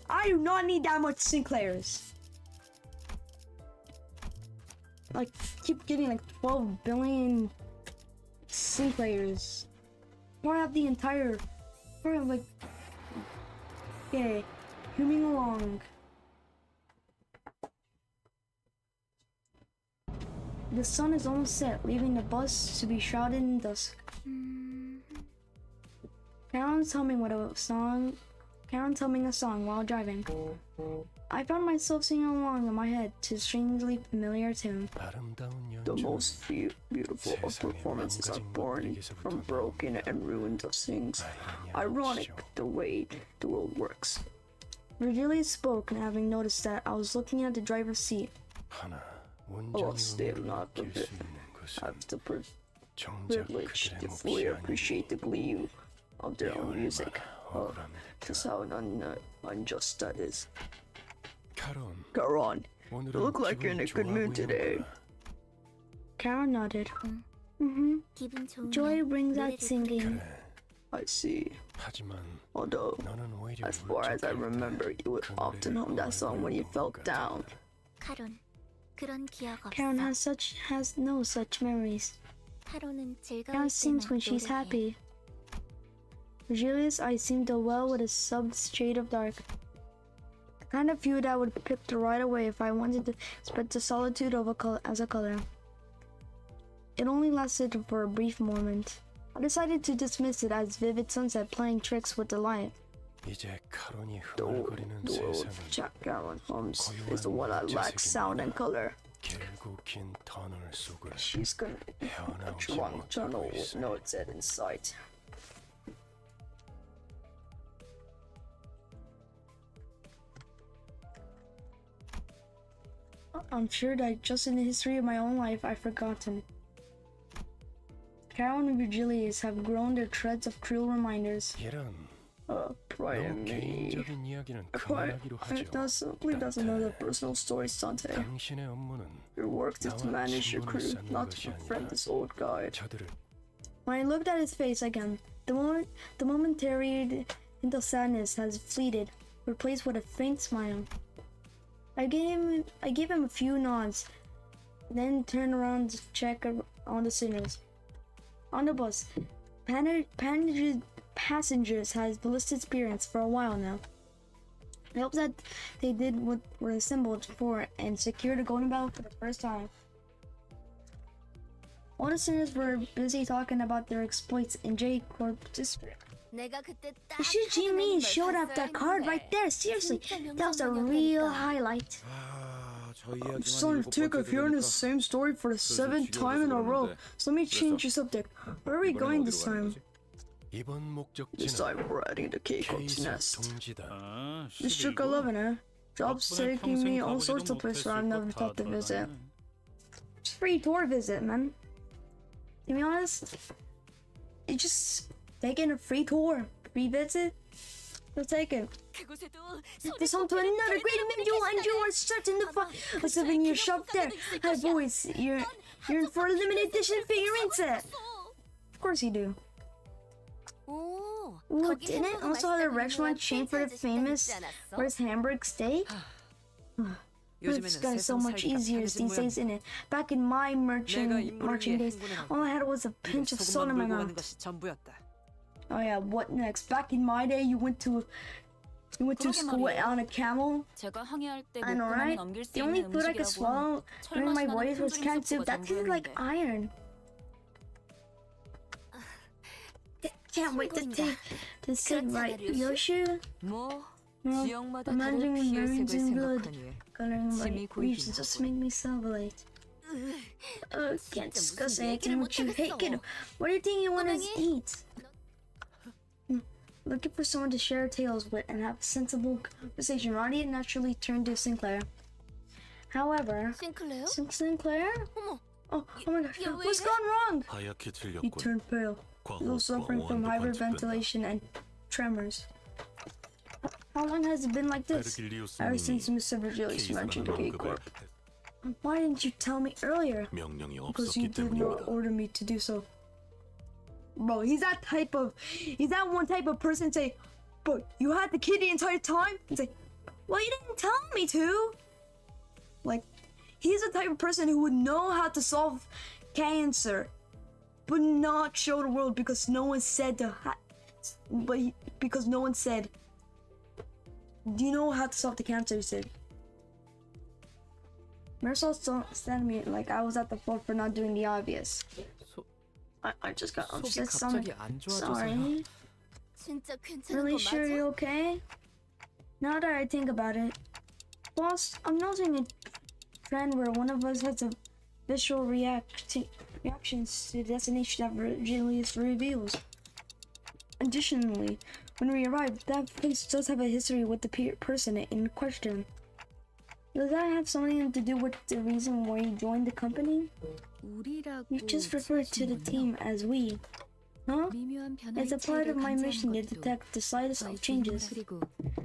I do not need that much Sinclairs. Like, keep getting like 12 billion Sinclairs. Or have the entire, or have like, okay, moving along. The sun is almost set, leaving the bus to be shrouded in dusk. Karen's humming a song while driving. I found myself singing along in my head to a strangely familiar tune. The most beautiful of performances are born from broken and ruined things. Ironic the way the world works. Virgilia spoke, and having noticed that I was looking at the driver's seat. Oh, still not the bit. Have the privilege to fully appreciate the glee of their own music. Oh, just how unjust that is. Caron, you look like you're in a good mood today. Karen nodded. Mm-hmm. 기분 좋은 Joy brings out 노래를 singing. I see. 하지만 Although, 너는 오히려 as far as I remember, you would often hum that song when you felt down. 카론, 그런 기억 없어. Karen has no such memories. 타로는 즐거울 Karen sings 때만 when she's 노래해. happy. For Julius, I seem to well with a sub-shade of dark. The kind of view that would pick right away if I wanted to spread the solitude of as a color. It only lasted for a brief moment. I decided to dismiss it as vivid sunset playing tricks with the light. 이제 카론이 The 흥얼거리는 old 세상은 Jack Karen hums is the one that lacks sound and color. 길고 긴 터널 속을 She's gonna be a 헤어나오지 drunk tunnel 못하고 with 있어. no exit in sight. I'm sure that just in the history of my own life, I've forgotten. Carol and Virgilius have grown their threads of cruel reminders. 이런 Pride 너무 in me. 개인적인 이야기는 Quite. 그만하기로 하죠. That's simply doesn't another personal story, Sante. 당신의 업무는 Your work is to 나와 manage your 친분을 crew, 쌓는 not 것이 to befriend 아니라 this old guy. 저들을 When I looked at his face again, the momentary hint of sadness has fleeted, replaced with a faint smile. I gave him a few nods, then turned around to check on the sinners. On the bus, passengers has ballisted spirits for a while now. I hope that they did what were assembled for and secured a golden bell for the first time. All the sinners were busy talking about their exploits in J Corp district. 내가 그때 딱 You should see me showed up that card right there. Seriously, that was a real highlight. I'm starting to take of hearing the same story for the seventh time in a row. So let me change the subject. Where are we going this time? 이번 This 목적지는 time we're heading to Keiko's 케이스 nest. 동지다. District 11, eh? Jobs taking me all sorts of places I've never thought to visit. It's a free tour visit, man. To be honest, it's just taking a free tour, free visit. We'll take it. 그곳에도 This home to another great individual, and you are certain to find a souvenir shop there. Hey boys, you're in for a limited edition figurine set. Of course you do. 오, Ooh, 거기 didn't 햄버거 also have a 맛있다는 restaurant 유명한 chain for the 프랜차이즈 famous 식당 있지 않았어? where's Hamburg steak? It's gotten so much easier these days, isn't it? Back in my marching days, all I had was a pinch of salt in my mouth. 것이 전부였다. Oh yeah, what next? Back in my day, you went to school on a camel. 제가 항해할 때 I know, right? 넘길 수 The only 있는 food I could 음식이라고 swallow during my voyage was canned soup. That tasted like iron. Can't wait to sit right. Yoshu? 뭐 Well, 지역마다 imagine 다른 피의 nerds 색을 in blood 생각하니 coloring my 짐이 고이긴 regions just make me salivate. Can't 진짜 discuss 무슨 anything 얘기를 with you. Hey 못하겠어. kid, what do you think you want to 꼬맹이? eat? Looking for someone to share tales with and have a sensible conversation. Roddy naturally turned to Sinclair. However, 싱클레어? Sinclair? 어머, Oh my gosh, 야, 왜 what's 이래? gone wrong? 하얗게 He 틀렸군. turned pale, still suffering from hyperventilation and tremors. How long has it been like this? Ever since Mr. Virgilius mentioned the gate corp. Why didn't you tell me earlier? 명령이 Because you 없었기 did not 때문입니다. order me to do so. Bro, he's that one type of person say, bro, you had the kid the entire time? He's like, well, you didn't tell me to. Like, he's the type of person who would know how to solve cancer, but not show the world because no one said because no one said, do you know how to solve the cancer? He said. Marisol said to me like I was at the fault for not doing the obvious. I just got 속이 upset stomach. 갑자기 안 좋아져서 Sorry. 진짜 괜찮은 Really 거 sure 맞아? you're okay? Now that I think about it, boss, I'm noticing a trend where one of us has a visceral reactions to the destination that Virgilius reveals. Additionally, when we arrived, that place does have a history with the person in question. Does that have something to do with the reason why you joined the company? 우리라고 You just referred to the team as we. Huh? 미묘한 변화의 It's a part of 차이를 my 감지하는 mission to 것도 detect the slightest 저희 changes. 그리고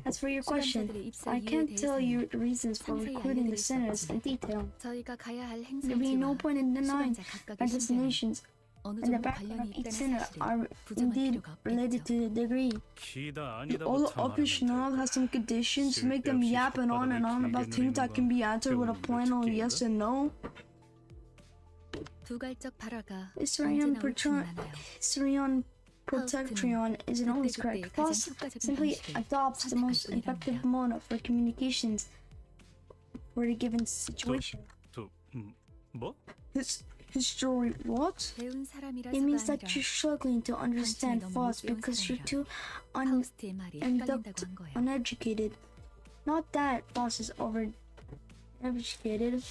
As for your question, 수감자들의 입사 I 이유에 can't tell you 대해서는 the reasons for 상세히 recruiting the 알려드릴 수 sinners in 없지만 detail. 저희가 가야 할 There'd be no 행선지와 point in denying 수감자 our 각각의 신변은 destinations 어느 and the 정도 background 관련이 of each 있다는 scene 사실을 are 부정할 indeed 필요가 related 없겠죠. to the degree. 기다 All 아니다부터 optional has some conditions to make them yapping on and on about things that can be answered with a plain old yes and no. 두갈적 발화가 History 언제 on 나올지 많아요. History on Protectrion isn't always correct. Plus, simply adopts the most effective mode for communications for a given situation. 뭐? History what? 배운 It 사람이라서가 means 아니라 that you're struggling to understand 너무 thoughts 못 배운 because you're too 파우스트의 말이 헷갈린다고 한 거예요. uneducated. Not that Boss is over educated.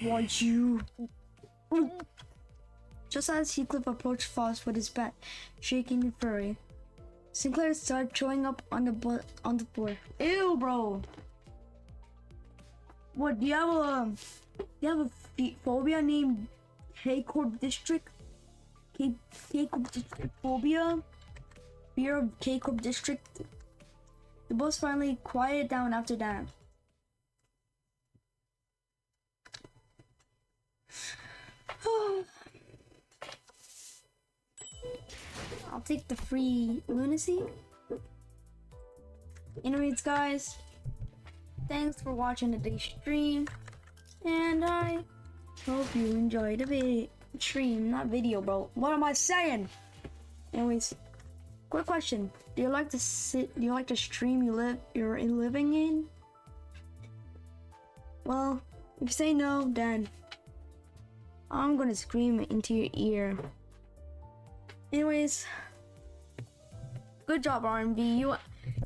Want you? Just as Heathcliff approached Foss with his bat, shaking in fury, Sinclair started showing up on the floor. Ew, bro. What? Do you have a phobia named K-Corp District? K-Corp District phobia? Fear of K-Corp District? The boss finally quieted down after that. I'll take the free lunacy. Anyways, guys, thanks for watching today's stream, and I hope you enjoyed the stream, not video, bro. What am I saying? Anyways, quick question: Do you like to stream you're living in? Well, if you say no, then I'm gonna scream it into your ear. Anyways, good job, R&B.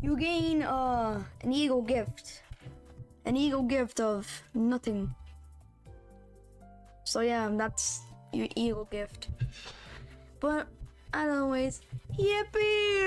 You gain an ego gift. An ego gift of nothing. So yeah, that's your ego gift. But anyways, yippee!